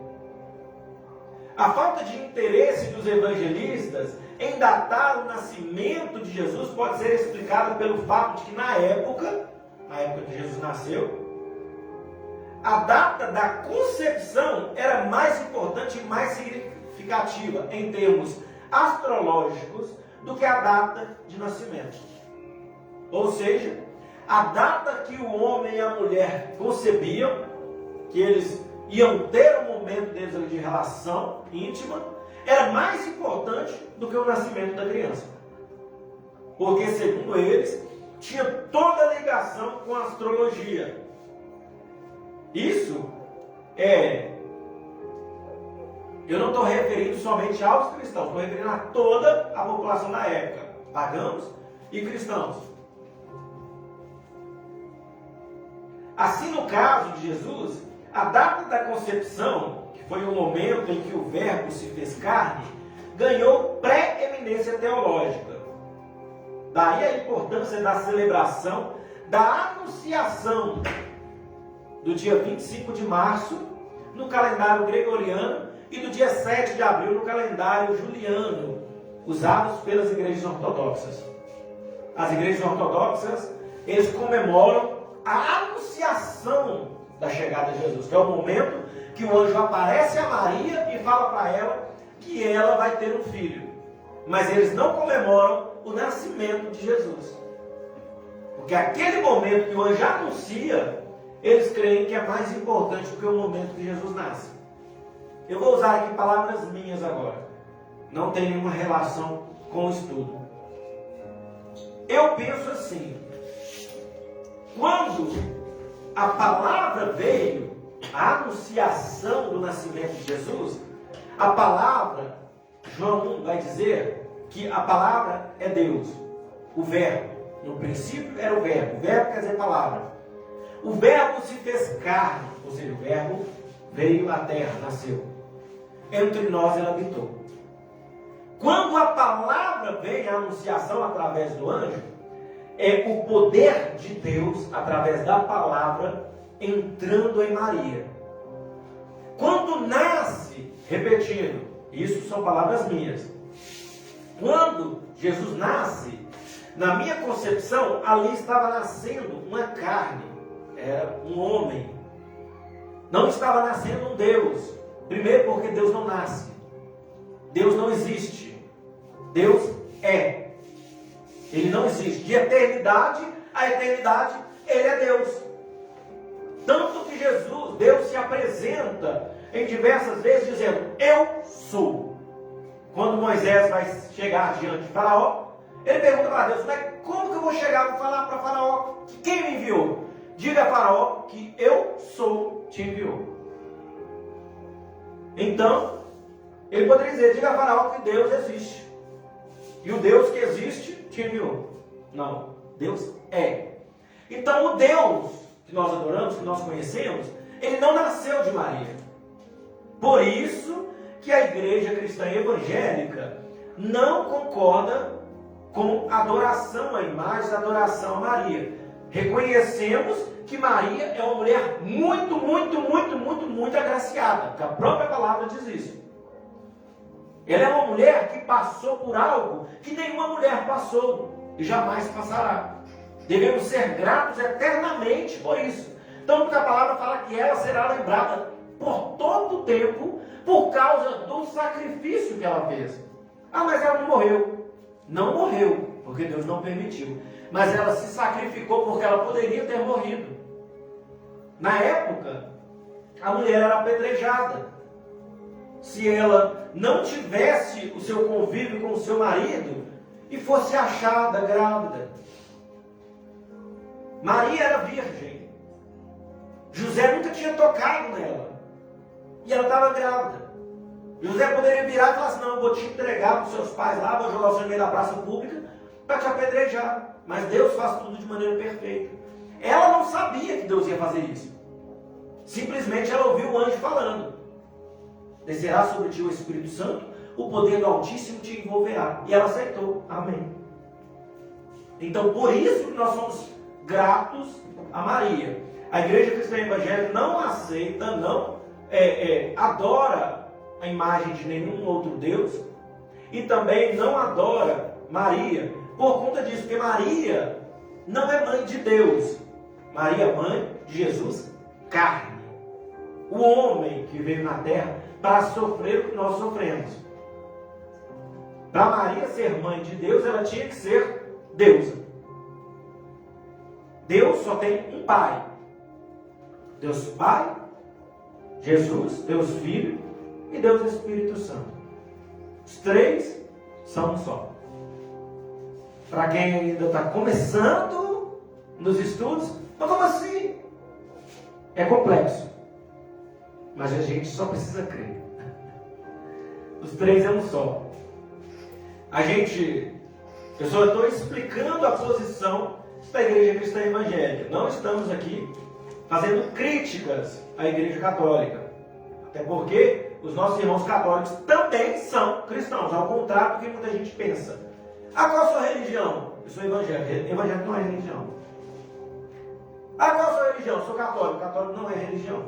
A falta de interesse dos evangelistas em datar o nascimento de Jesus pode ser explicada pelo fato de que na época que Jesus nasceu, a data da concepção era mais importante e mais significativa em termos astrológicos do que a data de nascimento. Ou seja, a data que o homem e a mulher concebiam, que eles iam ter um momento deles de relação íntima, era mais importante do que o nascimento da criança. Porque, segundo eles, tinha toda a ligação com a astrologia. Isso eu não estou referindo somente aos cristãos, estou referindo a toda a população da época, pagãos e cristãos. Assim, no caso de Jesus, a data da concepção, que foi o momento em que o Verbo se fez carne, ganhou pré-eminência teológica. Daí a importância da celebração da Anunciação, do dia 25 de março, no calendário gregoriano, e do dia 7 de abril, no calendário juliano, usados pelas igrejas ortodoxas. As igrejas ortodoxas, eles comemoram a anunciação da chegada de Jesus, que é o momento que o anjo aparece a Maria e fala para ela que ela vai ter um filho. Mas eles não comemoram o nascimento de Jesus. Porque aquele momento que o anjo anuncia, eles creem que é mais importante do que o momento que Jesus nasce. Eu vou usar aqui palavras minhas agora. Não tem nenhuma relação com o estudo. Eu penso assim: quando a palavra veio, a anunciação do nascimento de Jesus, a palavra, João 1 vai dizer que a palavra é Deus, o verbo. No princípio era o verbo quer dizer palavra. O verbo se fez carne, ou seja, o verbo veio à terra, nasceu. Entre nós ele habitou. Quando a palavra vem, a anunciação através do anjo, é o poder de Deus, através da palavra, entrando em Maria. Quando nasce, repetindo, isso são palavras minhas. Quando Jesus nasce, na minha concepção, ali estava nascendo uma carne, era um homem. Não estava nascendo um Deus. Primeiro porque Deus não nasce. Deus não existe. Deus é. Ele não existe. De eternidade a eternidade, Ele é Deus. Tanto que Jesus, Deus se apresenta em diversas vezes dizendo, eu sou. Quando Moisés vai chegar diante de Faraó, ele pergunta para Deus, mas como que eu vou chegar e falar para Faraó que quem me enviou? Diga a Faraó que eu sou, te enviou. Então, ele poderia dizer, diga a Faraó que Deus existe. E o Deus que existe te enviou. Não, Deus é. Então o Deus que nós adoramos, que nós conhecemos, ele não nasceu de Maria. Por isso que a igreja cristã evangélica não concorda com adoração a imagens, adoração a Maria. Reconhecemos que Maria é uma mulher muito agraciada, porque a própria palavra diz isso. Ela é uma mulher que passou por algo que nenhuma mulher passou e jamais passará. Devemos ser gratos eternamente por isso. Tanto que a palavra fala que ela será lembrada por todo o tempo por causa do sacrifício que ela fez. Ah, mas ela não morreu. Não morreu, porque Deus não permitiu. Mas ela se sacrificou porque ela poderia ter morrido. Na época, a mulher era apedrejada. Se ela não tivesse o seu convívio com o seu marido e fosse achada grávida. Maria era virgem. José nunca tinha tocado nela. E ela estava grávida. José poderia virar e falar assim, não, vou te entregar para os seus pais lá, vou jogar você no meio da praça pública para te apedrejar. Mas Deus faz tudo de maneira perfeita. Ela não sabia que Deus ia fazer isso. Simplesmente ela ouviu o anjo falando. Descerá sobre ti o Espírito Santo, o poder do Altíssimo te envolverá. E ela aceitou. Amém. Então, por isso que nós somos gratos a Maria. A igreja cristã evangélica não aceita, não adora a imagem de nenhum outro Deus e também não adora Maria por conta disso, porque Maria não é mãe de Deus. Maria é mãe de Jesus, carne. O homem que veio na terra para sofrer o que nós sofremos. Para Maria ser mãe de Deus, ela tinha que ser deusa. Deus só tem um Pai. Deus Pai, Jesus, Deus Filho e Deus Espírito Santo. Os três são um só. Para quem ainda está começando nos estudos, mas como assim? É complexo. Mas a gente só precisa crer. Os três é um só. Eu só estou explicando a posição da igreja cristã evangélica. Não estamos aqui fazendo críticas à igreja católica. Até porque os nossos irmãos católicos também são cristãos, ao contrário do que muita gente pensa. Ah, qual a sua religião? Eu sou evangélico. Evangélico não é religião. Ah, qual é a sua religião? Eu sou católico. Católico não é religião.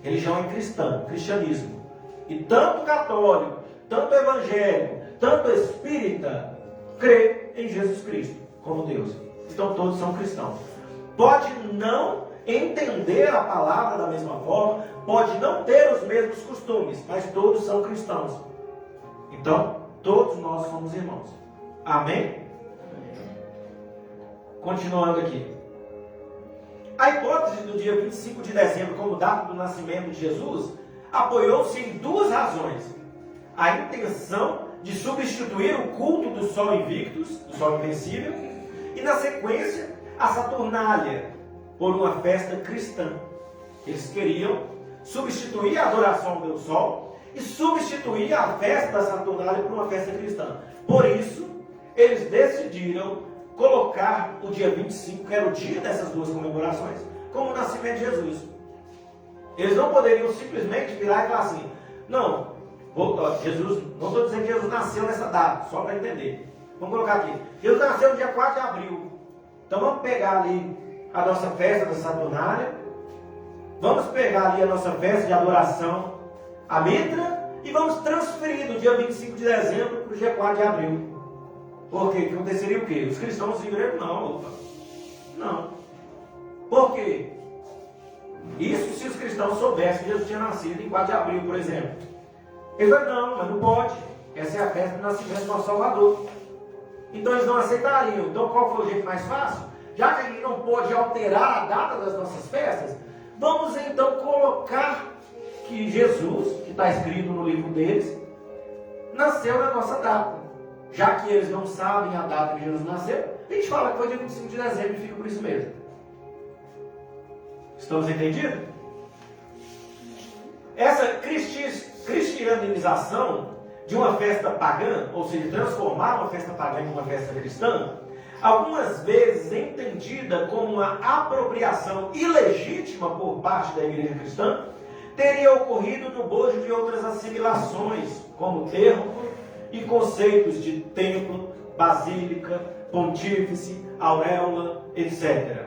Religião é cristã, cristianismo. E tanto católico, tanto evangélico, tanto espírita, crê em Jesus Cristo como Deus. Então todos são cristãos. Pode não entender a palavra da mesma forma, pode não ter os mesmos costumes, mas todos são cristãos. Então, todos nós somos irmãos. Amém? Continuando aqui. A hipótese do dia 25 de dezembro como data do nascimento de Jesus apoiou-se em duas razões. A intenção de substituir o culto do Sol Invictus, do Sol Invencível, e na sequência, a Saturnália, por uma festa cristã. Eles queriam substituir a adoração ao Deus Sol e substituir a festa da Saturnália por uma festa cristã. Por isso, eles decidiram colocar o dia 25, que era o dia dessas duas comemorações, como o nascimento de Jesus. Eles não poderiam simplesmente virar e falar assim, não, Jesus, não estou dizendo que Jesus nasceu nessa data, só para entender. Vamos colocar aqui, Jesus nasceu no dia 4 de abril. Então vamos pegar ali a nossa festa da Saturnália, vamos pegar ali a nossa festa de adoração a Mitra e vamos transferir do dia 25 de dezembro para o dia 4 de abril. Por quê? Que aconteceria o quê? Os cristãos igrejas não, opa. Não. Por quê? Isso se os cristãos soubessem que Jesus tinha nascido em 4 de abril, por exemplo. Eles falaram, não, mas não pode. Essa é a festa do nascimento do nosso Salvador. Então eles não aceitariam. Então qual foi o jeito mais fácil? Já que a gente não pode alterar a data das nossas festas, vamos então colocar que Jesus, que está escrito no livro deles, nasceu na nossa data. Já que eles não sabem a data que Jesus nasceu, a gente fala que foi dia 25 de dezembro e fica por isso mesmo. Estamos entendidos? Essa cristianização de uma festa pagã, ou seja, transformar uma festa pagã em uma festa cristã, algumas vezes entendida como uma apropriação ilegítima por parte da igreja cristã, teria ocorrido no bojo de outras assimilações, como termo e conceitos de templo, basílica, pontífice, auréola, etc.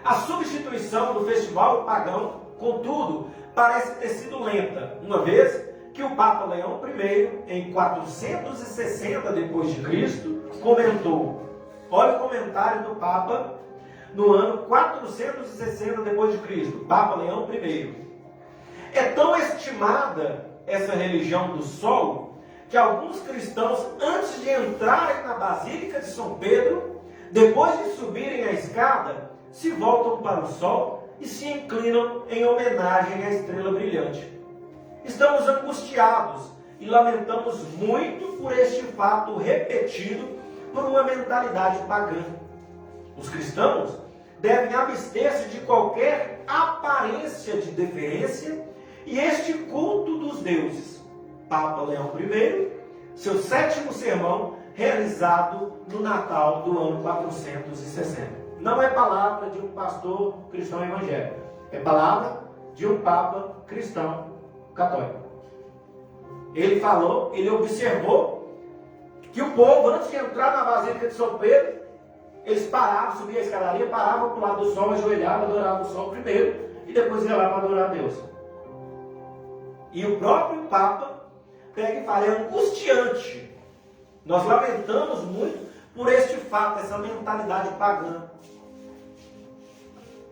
A substituição do festival pagão, contudo, parece ter sido lenta, uma vez que o Papa Leão I, em 460 d.C., comentou, olha o comentário do Papa no ano 460 d.C., Papa Leão I. É tão estimada essa religião do Sol, que alguns cristãos, antes de entrarem na Basílica de São Pedro, depois de subirem a escada, se voltam para o Sol e se inclinam em homenagem à estrela brilhante. Estamos angustiados e lamentamos muito por este fato repetido por uma mentalidade pagã. Os cristãos devem abster-se de qualquer aparência de deferência e este culto dos deuses. Papa Leão I, seu 7º sermão, realizado no Natal do ano 460. Não é palavra de um pastor cristão evangélico, é palavra de um papa cristão católico. Ele falou, ele observou que o povo, antes de entrar na Basílica de São Pedro, eles paravam, subiam a escadaria, paravam para o lado do sol, ajoelhavam, adoravam o sol primeiro e depois iam lá para adorar a Deus. E o próprio Papa pega e fala, é angustiante. Nós lamentamos muito por este fato, essa mentalidade pagã.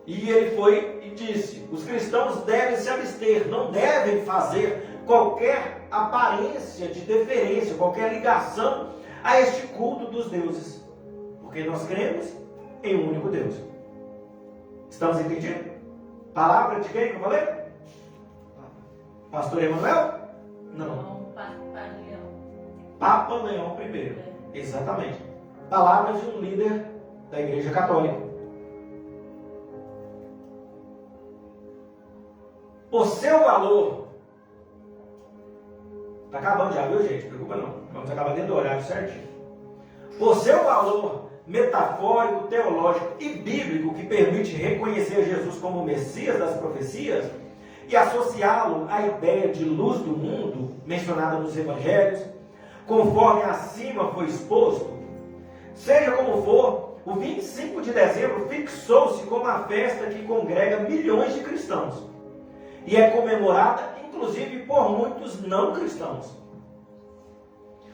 E ele foi e disse, os cristãos devem se abster, não devem fazer qualquer aparência de deferência, qualquer ligação a este culto dos deuses. Porque nós cremos em um único Deus. Estamos entendidos? Palavra de quem que eu falei? Pastor Emanuel? Não. Papa Leão I. Exatamente. Palavra de um líder da Igreja Católica. O seu valor. Está acabando já, viu, gente? Não preocupa não. Vamos acabar dentro do horário certinho. O seu valor metafórico, teológico e bíblico que permite reconhecer Jesus como o Messias das profecias e associá-lo à ideia de luz do mundo mencionada nos evangelhos, conforme acima foi exposto, seja como for, o 25 de dezembro fixou-se como a festa que congrega milhões de cristãos e é comemorada, inclusive, por muitos não cristãos.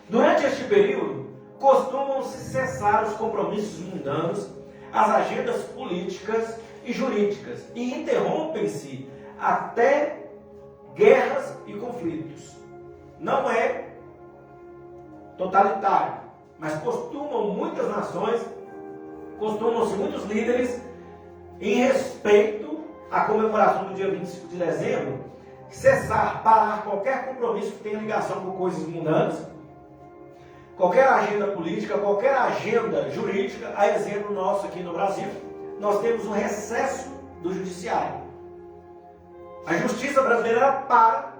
Durante este período, costumam-se cessar os compromissos mundanos, as agendas políticas e jurídicas, e interrompem-se até guerras e conflitos. Não é totalitário, mas costumam-se muitos líderes, em respeito à comemoração do dia 25 de dezembro, cessar, parar qualquer compromisso que tenha ligação com coisas mundanas, qualquer agenda política, qualquer agenda jurídica. A exemplo nosso aqui no Brasil, nós temos um recesso do judiciário. A justiça brasileira para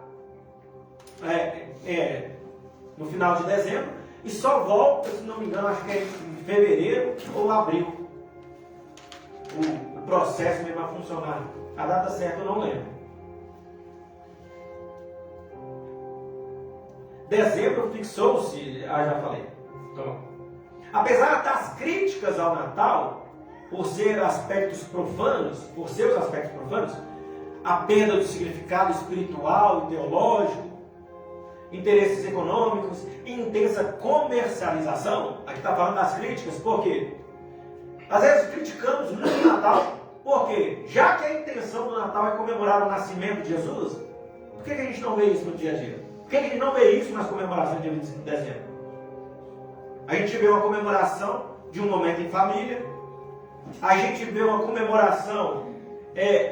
no final de dezembro e só volta, se não me engano, acho que é em fevereiro ou abril, o processo mesmo a funcionar. A data certa eu não lembro. Dezembro fixou-se, já falei. Então, apesar das críticas ao Natal, por seus aspectos profanos, a perda do significado espiritual e teológico, interesses econômicos e intensa comercialização, aqui está falando das críticas, por quê? Às vezes criticamos muito o Natal, porque já que a intenção do Natal é comemorar o nascimento de Jesus, por que a gente não vê isso no dia a dia? Por que a gente não vê isso nas comemorações do dia 25 de dezembro? A gente vê uma comemoração de um momento em família, a gente vê uma comemoração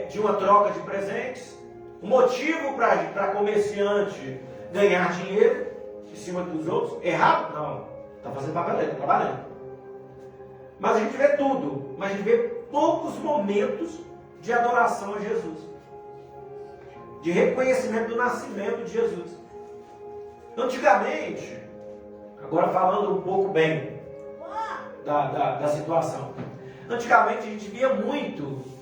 de uma troca de presentes, um motivo para comerciante ganhar dinheiro em cima dos outros. Errado? Não. Está fazendo papeleta, está trabalhando. Mas a gente vê tudo, mas a gente vê poucos momentos de adoração a Jesus, de reconhecimento do nascimento de Jesus. Antigamente, agora falando um pouco bem da situação, antigamente a gente via muito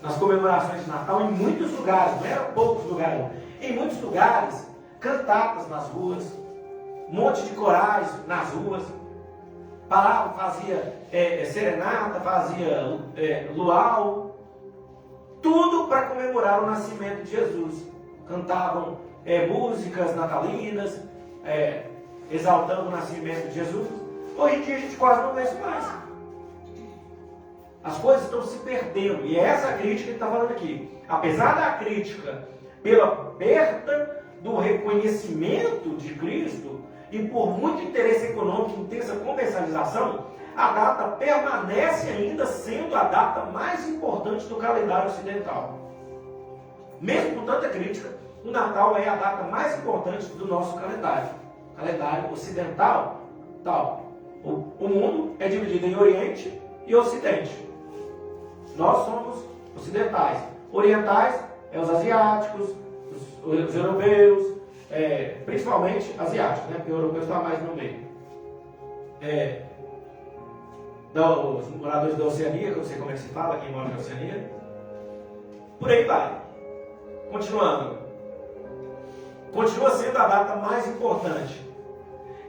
nas comemorações de Natal, em muitos lugares, não eram poucos lugares, em muitos lugares, cantatas nas ruas, um monte de corais nas ruas, paravam, fazia serenata, fazia luau, tudo para comemorar o nascimento de Jesus. Cantavam músicas natalinas, exaltando o nascimento de Jesus. Hoje em dia a gente quase não vê isso mais. As coisas estão se perdendo, e é essa crítica que está falando aqui. Apesar da crítica pela perda do reconhecimento de Cristo e por muito interesse econômico e intensa comercialização, a data permanece ainda sendo a data mais importante do calendário ocidental. Mesmo com tanta crítica, o Natal é a data mais importante do nosso calendário. Calendário ocidental, tal. O mundo é dividido em Oriente e Ocidente. Nós somos ocidentais. Orientais os asiáticos, os europeus, principalmente asiáticos, né? Porque o europeu está mais no meio. Os moradores da Oceania, que eu não sei como é que se fala, quem mora na Oceania. Por aí vai. Continuando. Continua sendo a data mais importante.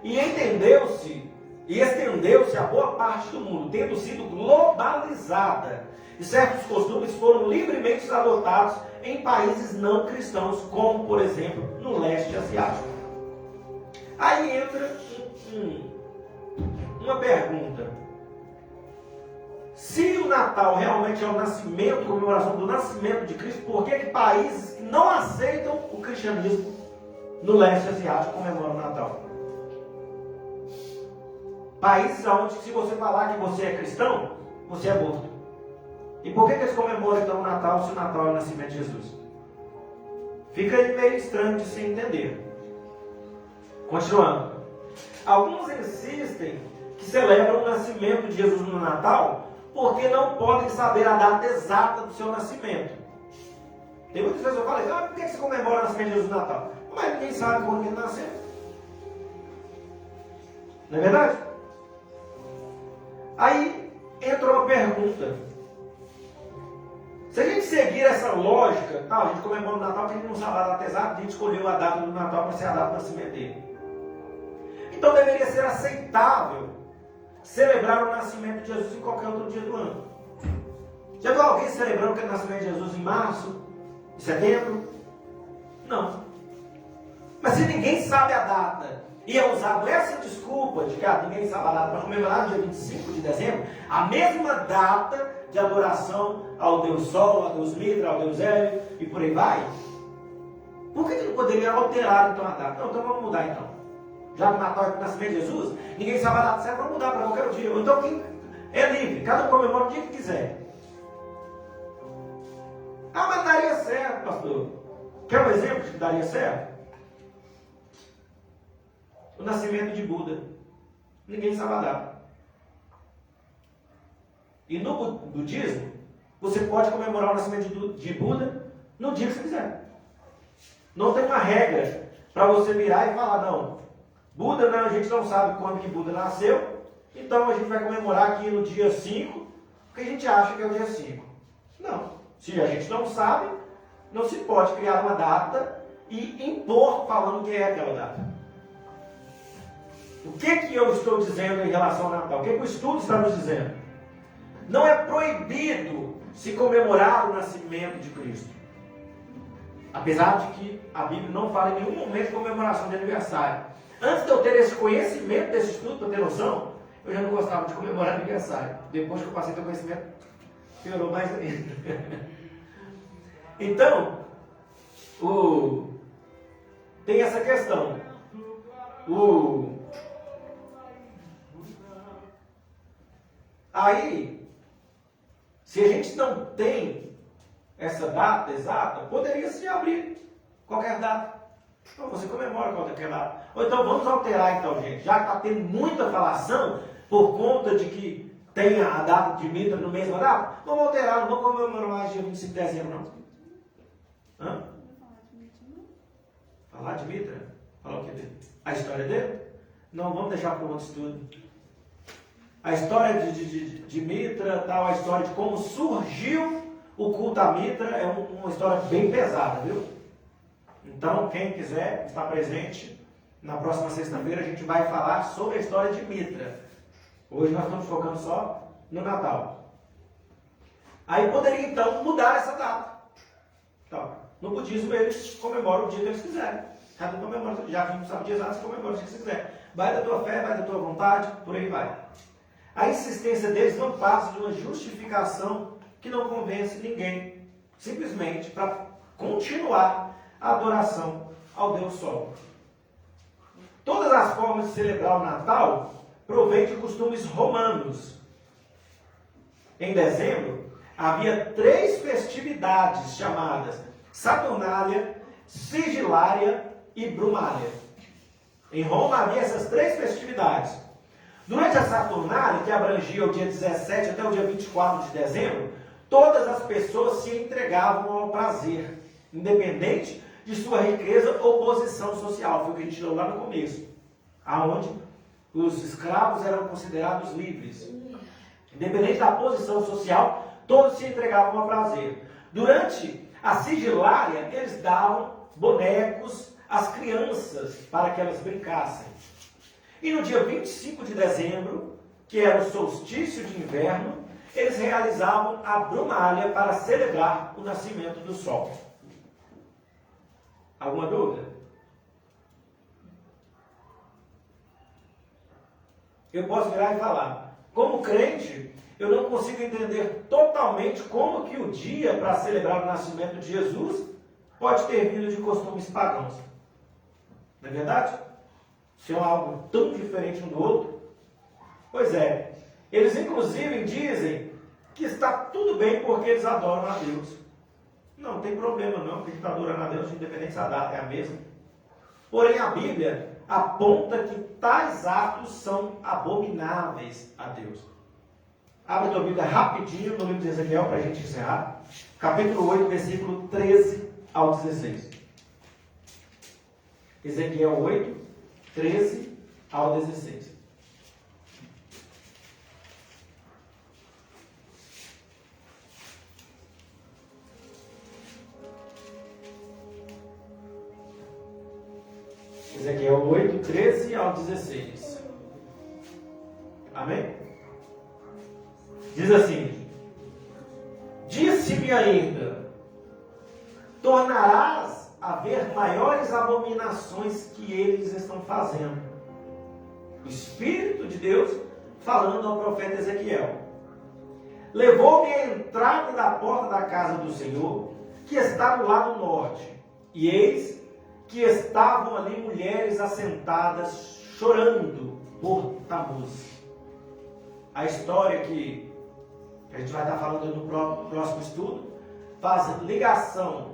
E entendeu-se e estendeu-se a boa parte do mundo, tendo sido globalizada. E certos costumes foram livremente adotados em países não cristãos, como, por exemplo, no leste asiático. Aí entra uma pergunta. Se o Natal realmente é o nascimento, comemoração do nascimento de Cristo, por que países que não aceitam o cristianismo no leste asiático comemoram o Natal? Países onde, se você falar que você é cristão, você é morto. E por que eles comemoram então o Natal se o Natal é o nascimento de Jesus? Fica aí meio estranho de se entender. Continuando. Alguns insistem que celebram o nascimento de Jesus no Natal porque não podem saber a data exata do seu nascimento. Tem muitas pessoas que falam, por que você comemora o nascimento de Jesus no Natal? Mas ninguém sabe quando ele nasceu. Não é verdade? Aí entra uma pergunta. Se a gente seguir essa lógica, a gente comemora o Natal porque a gente não sabe a data exata, a gente escolheu a data do Natal para ser a data do nascimento dele. Então deveria ser aceitável celebrar o nascimento de Jesus em qualquer outro dia do ano. Já viu alguém celebrando o nascimento de Jesus em março, em setembro? Não. Mas se ninguém sabe a data e é usado essa desculpa de que ninguém sabe a data para comemorar no dia 25 de dezembro, a mesma data de adoração ao Deus Sol, ao Deus Mitra, ao Deus Hélio e por aí vai, por que não poderia alterar então a data? Não, então vamos mudar então. Já que o Natal é o nascimento de Jesus, ninguém sabe a data certa, vamos mudar para qualquer dia. Ou então quem é livre, cada um comemora o dia que quiser. Ah, mas daria certo, pastor. Quer um exemplo de que daria certo? O nascimento de Buda. Ninguém sabe a data. E no budismo, você pode comemorar o nascimento de Buda no dia que você quiser. Não tem uma regra para você virar e falar, não, Buda, não, a gente não sabe quando que Buda nasceu, então a gente vai comemorar aqui no dia 5, porque a gente acha que é o dia 5. Não. Se a gente não sabe, não se pode criar uma data e impor falando que é aquela data. O que eu estou dizendo em relação ao Natal? O que o estudo está nos dizendo? Não é proibido se comemorar o nascimento de Cristo. Apesar de que a Bíblia não fala em nenhum momento de comemoração de aniversário. Antes de eu ter esse conhecimento desse estudo, para ter noção, eu já não gostava de comemorar aniversário. Depois que eu passei a ter conhecimento, piorou mais ainda. Então, tem essa questão. Aí, se a gente não tem essa data exata, poderia se abrir qualquer data. Então você comemora qualquer data. Ou então vamos alterar então, gente. Já que está tendo muita falação por conta de que tem a data de Mitra no mesmo data, vamos alterar, não vamos comemorar mais dia 25 de dezembro, não. Hã? Falar de Mitra? Falar o que dele? A história dele? Não, vamos deixar para um outro estudo. A história de Mitra, tal, a história de como surgiu o culto a Mitra é uma história bem pesada, viu? Então, quem quiser estar presente, na próxima sexta-feira a gente vai falar sobre a história de Mitra. Hoje nós estamos focando só no Natal. Aí poderia então mudar essa data. Então, no budismo eles comemoram o dia que eles quiserem. Cada um comemora, já que não sabe o dia exato, você comemora o dia que você quiser. Vai da tua fé, vai da tua vontade, por aí vai. A insistência deles não passa de uma justificação que não convence ninguém, simplesmente para continuar a adoração ao Deus Sol. Todas as formas de celebrar o Natal provém de costumes romanos. Em dezembro, havia 3 festividades chamadas Saturnália, Sigilária e Brumália. Em Roma havia essas 3 festividades. Durante a Saturnália, que abrangia o dia 17 até o dia 24 de dezembro, todas as pessoas se entregavam ao prazer, independente de sua riqueza ou posição social. Foi o que a gente leu lá no começo, aonde os escravos eram considerados livres. Independente da posição social, todos se entregavam ao prazer. Durante a Sigilária, eles davam bonecos às crianças para que elas brincassem. E no dia 25 de dezembro, que era o solstício de inverno, eles realizavam a Brumália para celebrar o nascimento do sol. Alguma dúvida? Eu posso virar e falar, como crente, eu não consigo entender totalmente como que o dia para celebrar o nascimento de Jesus pode ter vindo de costumes pagãos. Não é verdade? Se é algo tão diferente um do outro. Pois é, eles inclusive dizem que está tudo bem porque eles adoram a Deus. Não tem problema não, porque está adorando a Deus, independente se a data é a mesma. Porém a Bíblia aponta que tais atos são abomináveis a Deus. Abre a tua Bíblia rapidinho no livro de Ezequiel para a gente encerrar. Capítulo 8, versículo 13 ao 16. Ezequiel 8, 13 ao 16. Ezequiel 8, 13 ao 16. Amém? Diz assim: disse-me ainda, tornarás a ver maiores abominações que eles estão fazendo. O Espírito de Deus falando ao profeta Ezequiel. Levou-me à entrada da porta da casa do Senhor, que está do lado norte, e eis que estavam ali mulheres assentadas, chorando por Tamuz. A história que a gente vai estar falando no próximo estudo faz ligação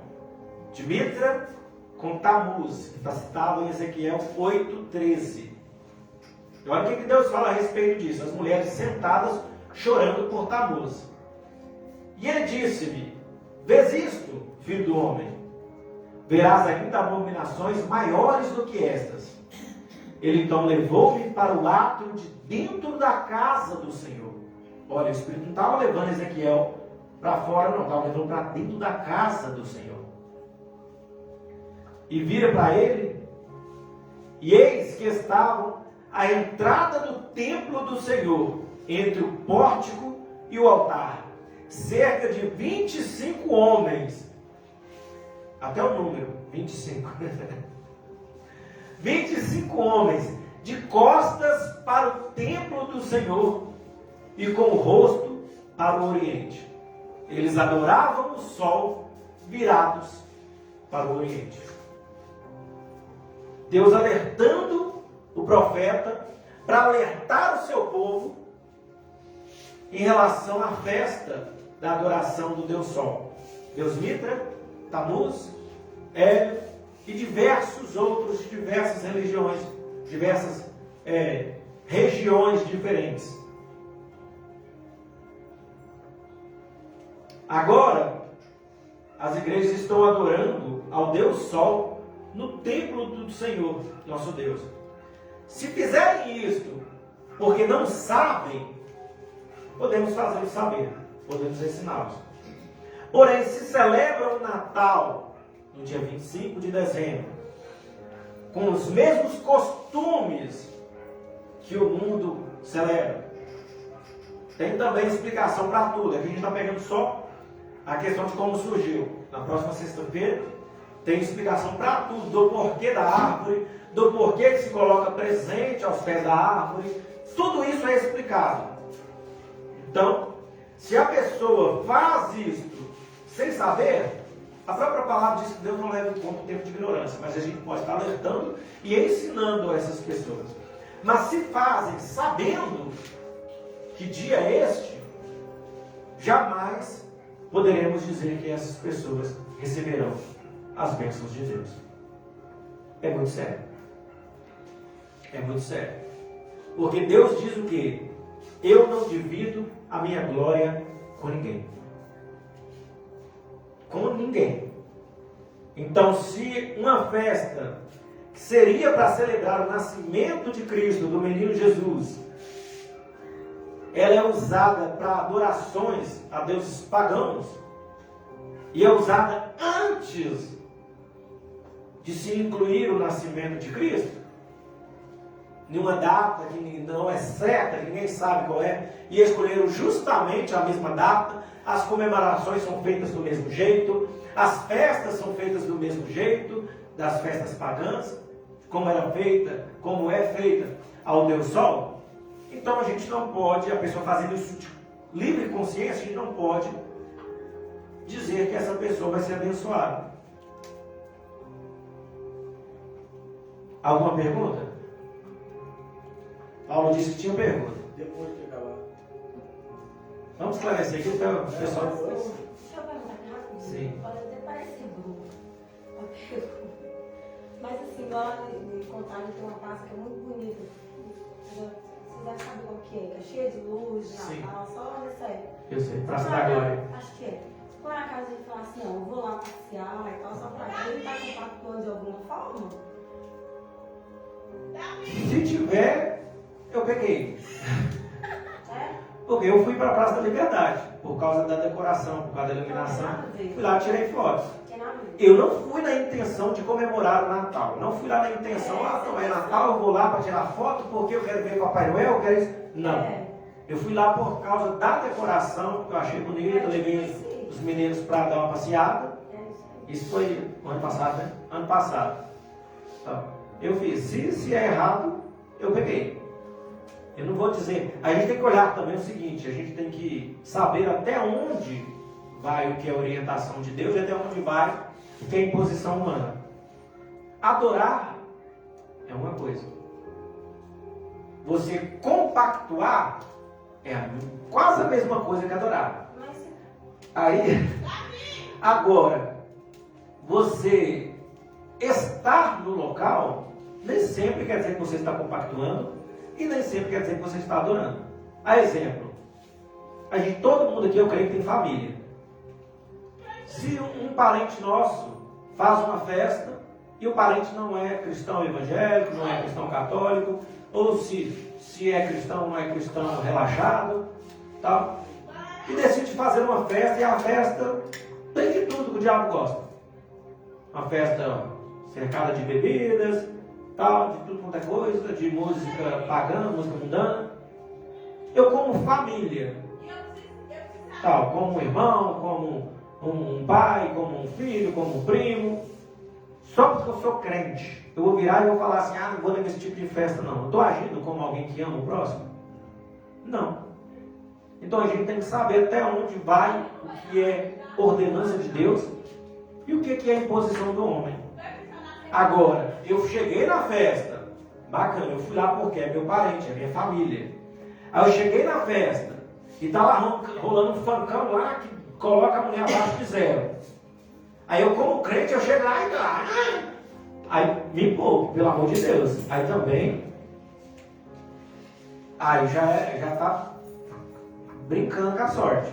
de Mitra com Tamuz, que está citado em Ezequiel 8:13. E olha o que Deus fala a respeito disso: as mulheres sentadas chorando por Tamuz. E ele disse-me: vês isto, filho do homem? Verás ainda abominações maiores do que estas. Ele então levou-me para o átrio de dentro da casa do Senhor. Olha, o Espírito não estava levando Ezequiel para fora, não, estava levando para dentro da casa do Senhor. E vira para ele, e eis que estavam à entrada do templo do Senhor, entre o pórtico e o altar, cerca de 25 homens, até o número, 25, 25 homens, de costas para o templo do Senhor, e com o rosto para o oriente. Eles adoravam o sol, virados para o oriente. Deus alertando o profeta para alertar o seu povo em relação à festa da adoração do Deus Sol. Deus Mitra, Tamuz, Hélio e diversas religiões, diversas regiões diferentes. Agora, as igrejas estão adorando ao Deus Sol no templo do Senhor, nosso Deus. Se fizerem isto porque não sabem, podemos fazê-los saber, podemos ensiná-los. Porém, se celebram o Natal no dia 25 de dezembro, com os mesmos costumes que o mundo celebra, tem também explicação para tudo. Aqui a gente está pegando só a questão de como surgiu. Na próxima sexta-feira tem explicação para tudo, do porquê da árvore, do porquê que se coloca presente aos pés da árvore. Tudo isso é explicado. Então, se a pessoa faz isto sem saber, a própria palavra diz que Deus não leva em conta o tempo de ignorância, mas a gente pode estar alertando e ensinando essas pessoas. Mas se fazem sabendo que dia é este, jamais poderemos dizer que essas pessoas receberão as bênçãos de Deus. É muito sério. É muito sério. Porque Deus diz o quê? Eu não divido a minha glória com ninguém. Com ninguém. Então, se uma festa que seria para celebrar o nascimento de Cristo, do menino Jesus, ela é usada para adorações a deuses pagãos, e é usada antes de se incluir o nascimento de Cristo, numa data que não é certa, que ninguém sabe qual é, e escolheram justamente a mesma data, as comemorações são feitas do mesmo jeito, as festas são feitas do mesmo jeito, das festas pagãs, como é feita ao Deus Sol. Então a gente não pode, a pessoa fazendo isso de livre consciência, a gente não pode dizer que essa pessoa vai ser abençoada. Alguma pergunta? Paulo disse que tinha pergunta. Depois de acabar. Vamos esclarecer aqui para o pessoal. Deixa eu perguntar aqui rapidinho. Sim. Pode até parecer bruto uma pergunta. Mas assim, lá em Contagem tem uma praça que é muito bonita. Vocês já sabem qual que é cheia de luz, de Natal, só olha sério. Eu sei, Praça da Glória. Acho que é. Por acaso a gente fala assim, ó, eu vou lá passear e tal, só pra ele estar compactuando de alguma forma? Se tiver, eu peguei. É? Porque eu fui para a Praça da Liberdade, por causa da decoração, por causa da iluminação. Fui lá, tirei fotos. Eu não fui na intenção de comemorar o Natal. Não fui lá na intenção, não é Natal, eu vou lá para tirar foto porque eu quero ver Papai Noel, eu quero isso. Não. Eu fui lá por causa da decoração, porque eu achei bonito, levei os meninos para dar uma passeada. Isso foi no ano passado, né? Ano passado. Então, eu fiz. Se é errado, eu peguei. Eu não vou dizer. A gente tem que olhar também o seguinte: a gente tem que saber até onde vai o que é orientação de Deus e até onde vai o que é imposição humana. Adorar é uma coisa. Você compactuar é quase a mesma coisa que adorar. Aí, agora, você estar no local nem sempre quer dizer que você está compactuando e nem sempre quer dizer que você está adorando. A exemplo, todo mundo aqui, eu creio que tem família. Se um parente nosso faz uma festa e o parente não é cristão evangélico, não é cristão católico, ou se é cristão, não é cristão relaxado, tal, e decide fazer uma festa, e a festa tem de tudo que o diabo gosta. Uma festa cercada de bebidas, tal, de tudo quanto é coisa, de música pagã, música mundana. Eu, como família, tal, como um irmão, como um pai, como um filho, como um primo, só porque eu sou crente, eu vou virar e vou falar assim: não vou nesse tipo de festa não. Eu estou agindo como alguém que ama o próximo? Não. Então a gente tem que saber até onde vai o que é ordenança de Deus e o que é imposição do homem. Agora, eu cheguei na festa, bacana, eu fui lá porque é meu parente, é minha família. Aí eu cheguei na festa e está lá rolando um funkão lá que coloca a mulher abaixo de zero. Aí eu, como crente, eu chego lá e aí me poupe, pelo amor de Deus. Aí também, aí já está brincando com a sorte.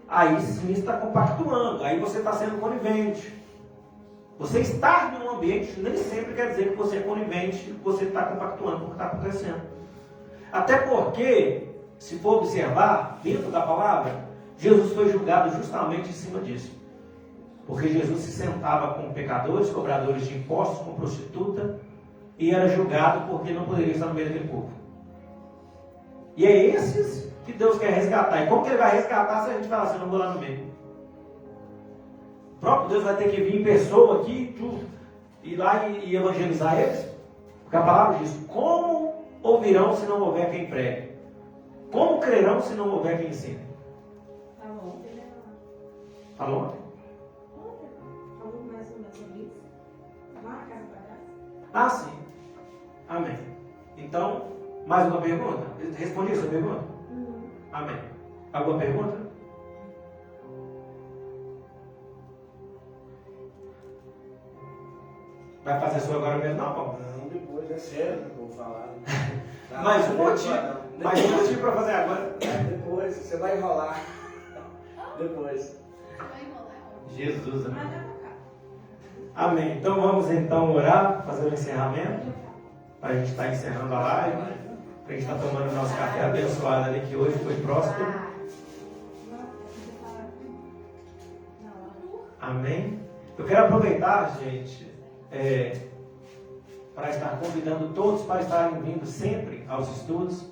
Aí sim está compactuando, aí você está sendo conivente. Você estar num ambiente nem sempre quer dizer que você é conivente, que você está compactuando com o que está acontecendo. Até porque, se for observar, dentro da palavra, Jesus foi julgado justamente em cima disso. Porque Jesus se sentava com pecadores, cobradores de impostos, com prostituta, e era julgado porque não poderia estar no meio daquele povo. E é esses que Deus quer resgatar. E como que Ele vai resgatar se a gente falar assim: não vou lá no meio? O próprio Deus vai ter que vir em pessoa aqui, ir lá e evangelizar eles? Porque a palavra diz: como ouvirão se não houver quem pregue? Como crerão se não houver quem ensine? Falou ontem? Ah, sim. Amém. Então, mais uma pergunta? Respondi essa pergunta? Amém. Alguma pergunta? Vai fazer a sua agora mesmo? Não, Paulo? Não, depois é sério que eu vou falar. Mais um motivo para fazer agora. Depois, você vai enrolar. Depois. Jesus, amém. Amém. Então vamos então orar, fazer o encerramento. Para a gente estar encerrando a live. Para a gente estar tomando o nosso café abençoado ali, que hoje foi próspero. Amém. Eu quero aproveitar, gente, para estar convidando todos para estarem vindo sempre aos estudos.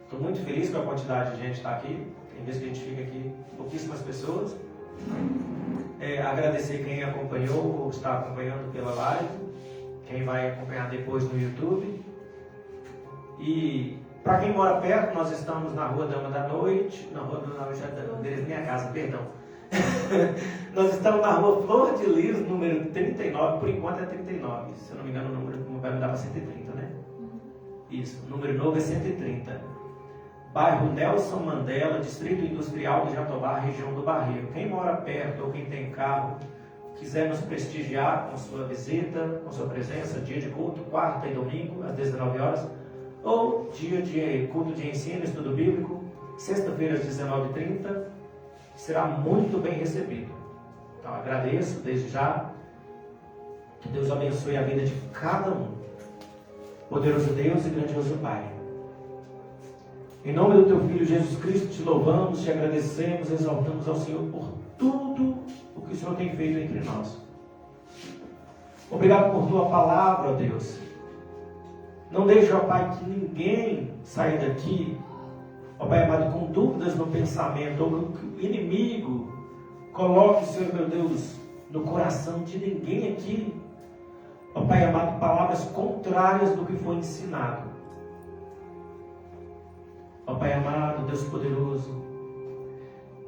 Estou muito feliz com a quantidade de gente que está aqui. Tem vezes que a gente fica aqui, pouquíssimas pessoas. Agradecer quem acompanhou ou está acompanhando pela live, quem vai acompanhar depois no YouTube. E para quem mora perto, nós estamos na Rua Dama da Noite, na Rua Dama da Noite, minha casa, perdão. Nós estamos na Rua Flor de Lis, número 39, por enquanto é 39, se eu não me engano o número vai mudar para 130, né? Isso, o número novo é 130. Bairro Nelson Mandela, Distrito Industrial de Jatobá, região do Barreiro. Quem mora perto ou quem tem carro, quiser nos prestigiar com sua visita, com sua presença, dia de culto, quarta e domingo, às 19 horas, ou dia de culto de ensino, estudo bíblico, sexta-feira às 19h30, será muito bem recebido. Então agradeço desde já, que Deus abençoe a vida de cada um. Poderoso Deus e grandioso Pai, em nome do Teu Filho Jesus Cristo, te louvamos, te agradecemos, exaltamos ao Senhor por tudo o que o Senhor tem feito entre nós. Obrigado por Tua palavra, ó Deus. Não deixe, ó Pai, que ninguém saia daqui ó Pai amado, com dúvidas no pensamento, ou que o inimigo coloque, Senhor meu Deus, no coração de ninguém aqui, ó Pai amado, palavras contrárias do que foi ensinado. Ó Pai amado, Deus poderoso,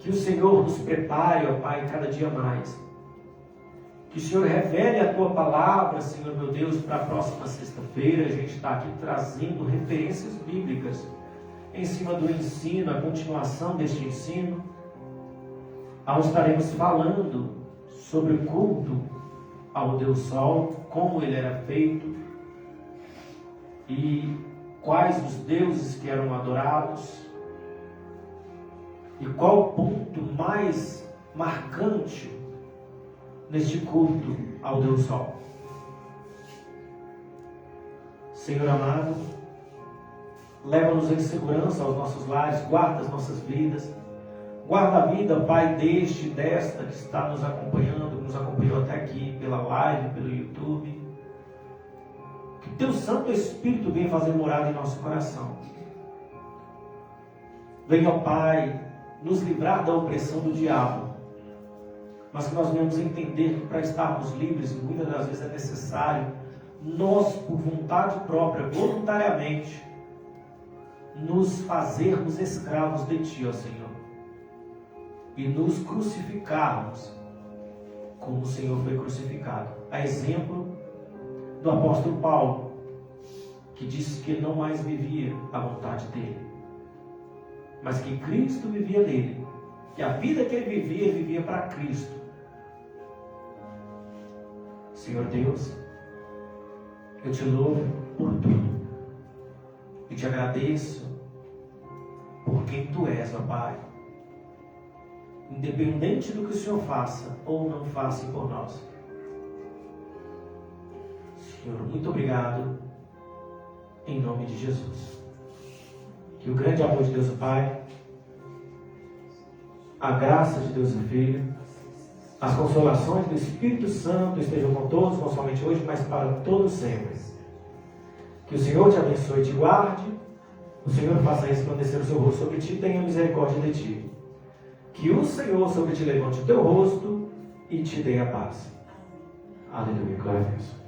que o Senhor nos prepare, ó Pai, cada dia mais. Que o Senhor revele a Tua palavra, Senhor meu Deus, para a próxima sexta-feira. A gente está aqui trazendo referências bíblicas em cima do ensino, a continuação deste ensino, onde estaremos falando sobre o culto ao Deus Sol, como ele era feito e quais os deuses que eram adorados e qual o ponto mais marcante neste culto ao Deus Sol. Senhor amado, leva-nos em segurança aos nossos lares, guarda as nossas vidas, guarda a vida, Pai, desta que está nos acompanhando, que nos acompanhou até aqui pela live, pelo YouTube. Que Teu Santo Espírito venha fazer morada em nosso coração. Venha, Pai, nos livrar da opressão do diabo, mas que nós venhamos entender que para estarmos livres, muitas das vezes é necessário nós, por vontade própria, voluntariamente, nos fazermos escravos de Ti, ó Senhor, e nos crucificarmos como o Senhor foi crucificado. A exemplo do apóstolo Paulo, que disse que ele não mais vivia a vontade dele, mas que Cristo vivia nele, que a vida que ele vivia para Cristo. Senhor Deus, eu Te louvo por tudo e Te agradeço por quem Tu és, ó Pai, independente do que o Senhor faça ou não faça por nós. Senhor, muito obrigado, em nome de Jesus. Que o grande amor de Deus o Pai, a graça de Deus o Filho, as consolações do Espírito Santo estejam com todos, não somente hoje, mas para todos sempre. Que o Senhor te abençoe e te guarde, o Senhor faça resplandecer o seu rosto sobre ti e tenha misericórdia de ti. Que o Senhor sobre ti levante o teu rosto e te dê a paz. Aleluia, glória a Deus.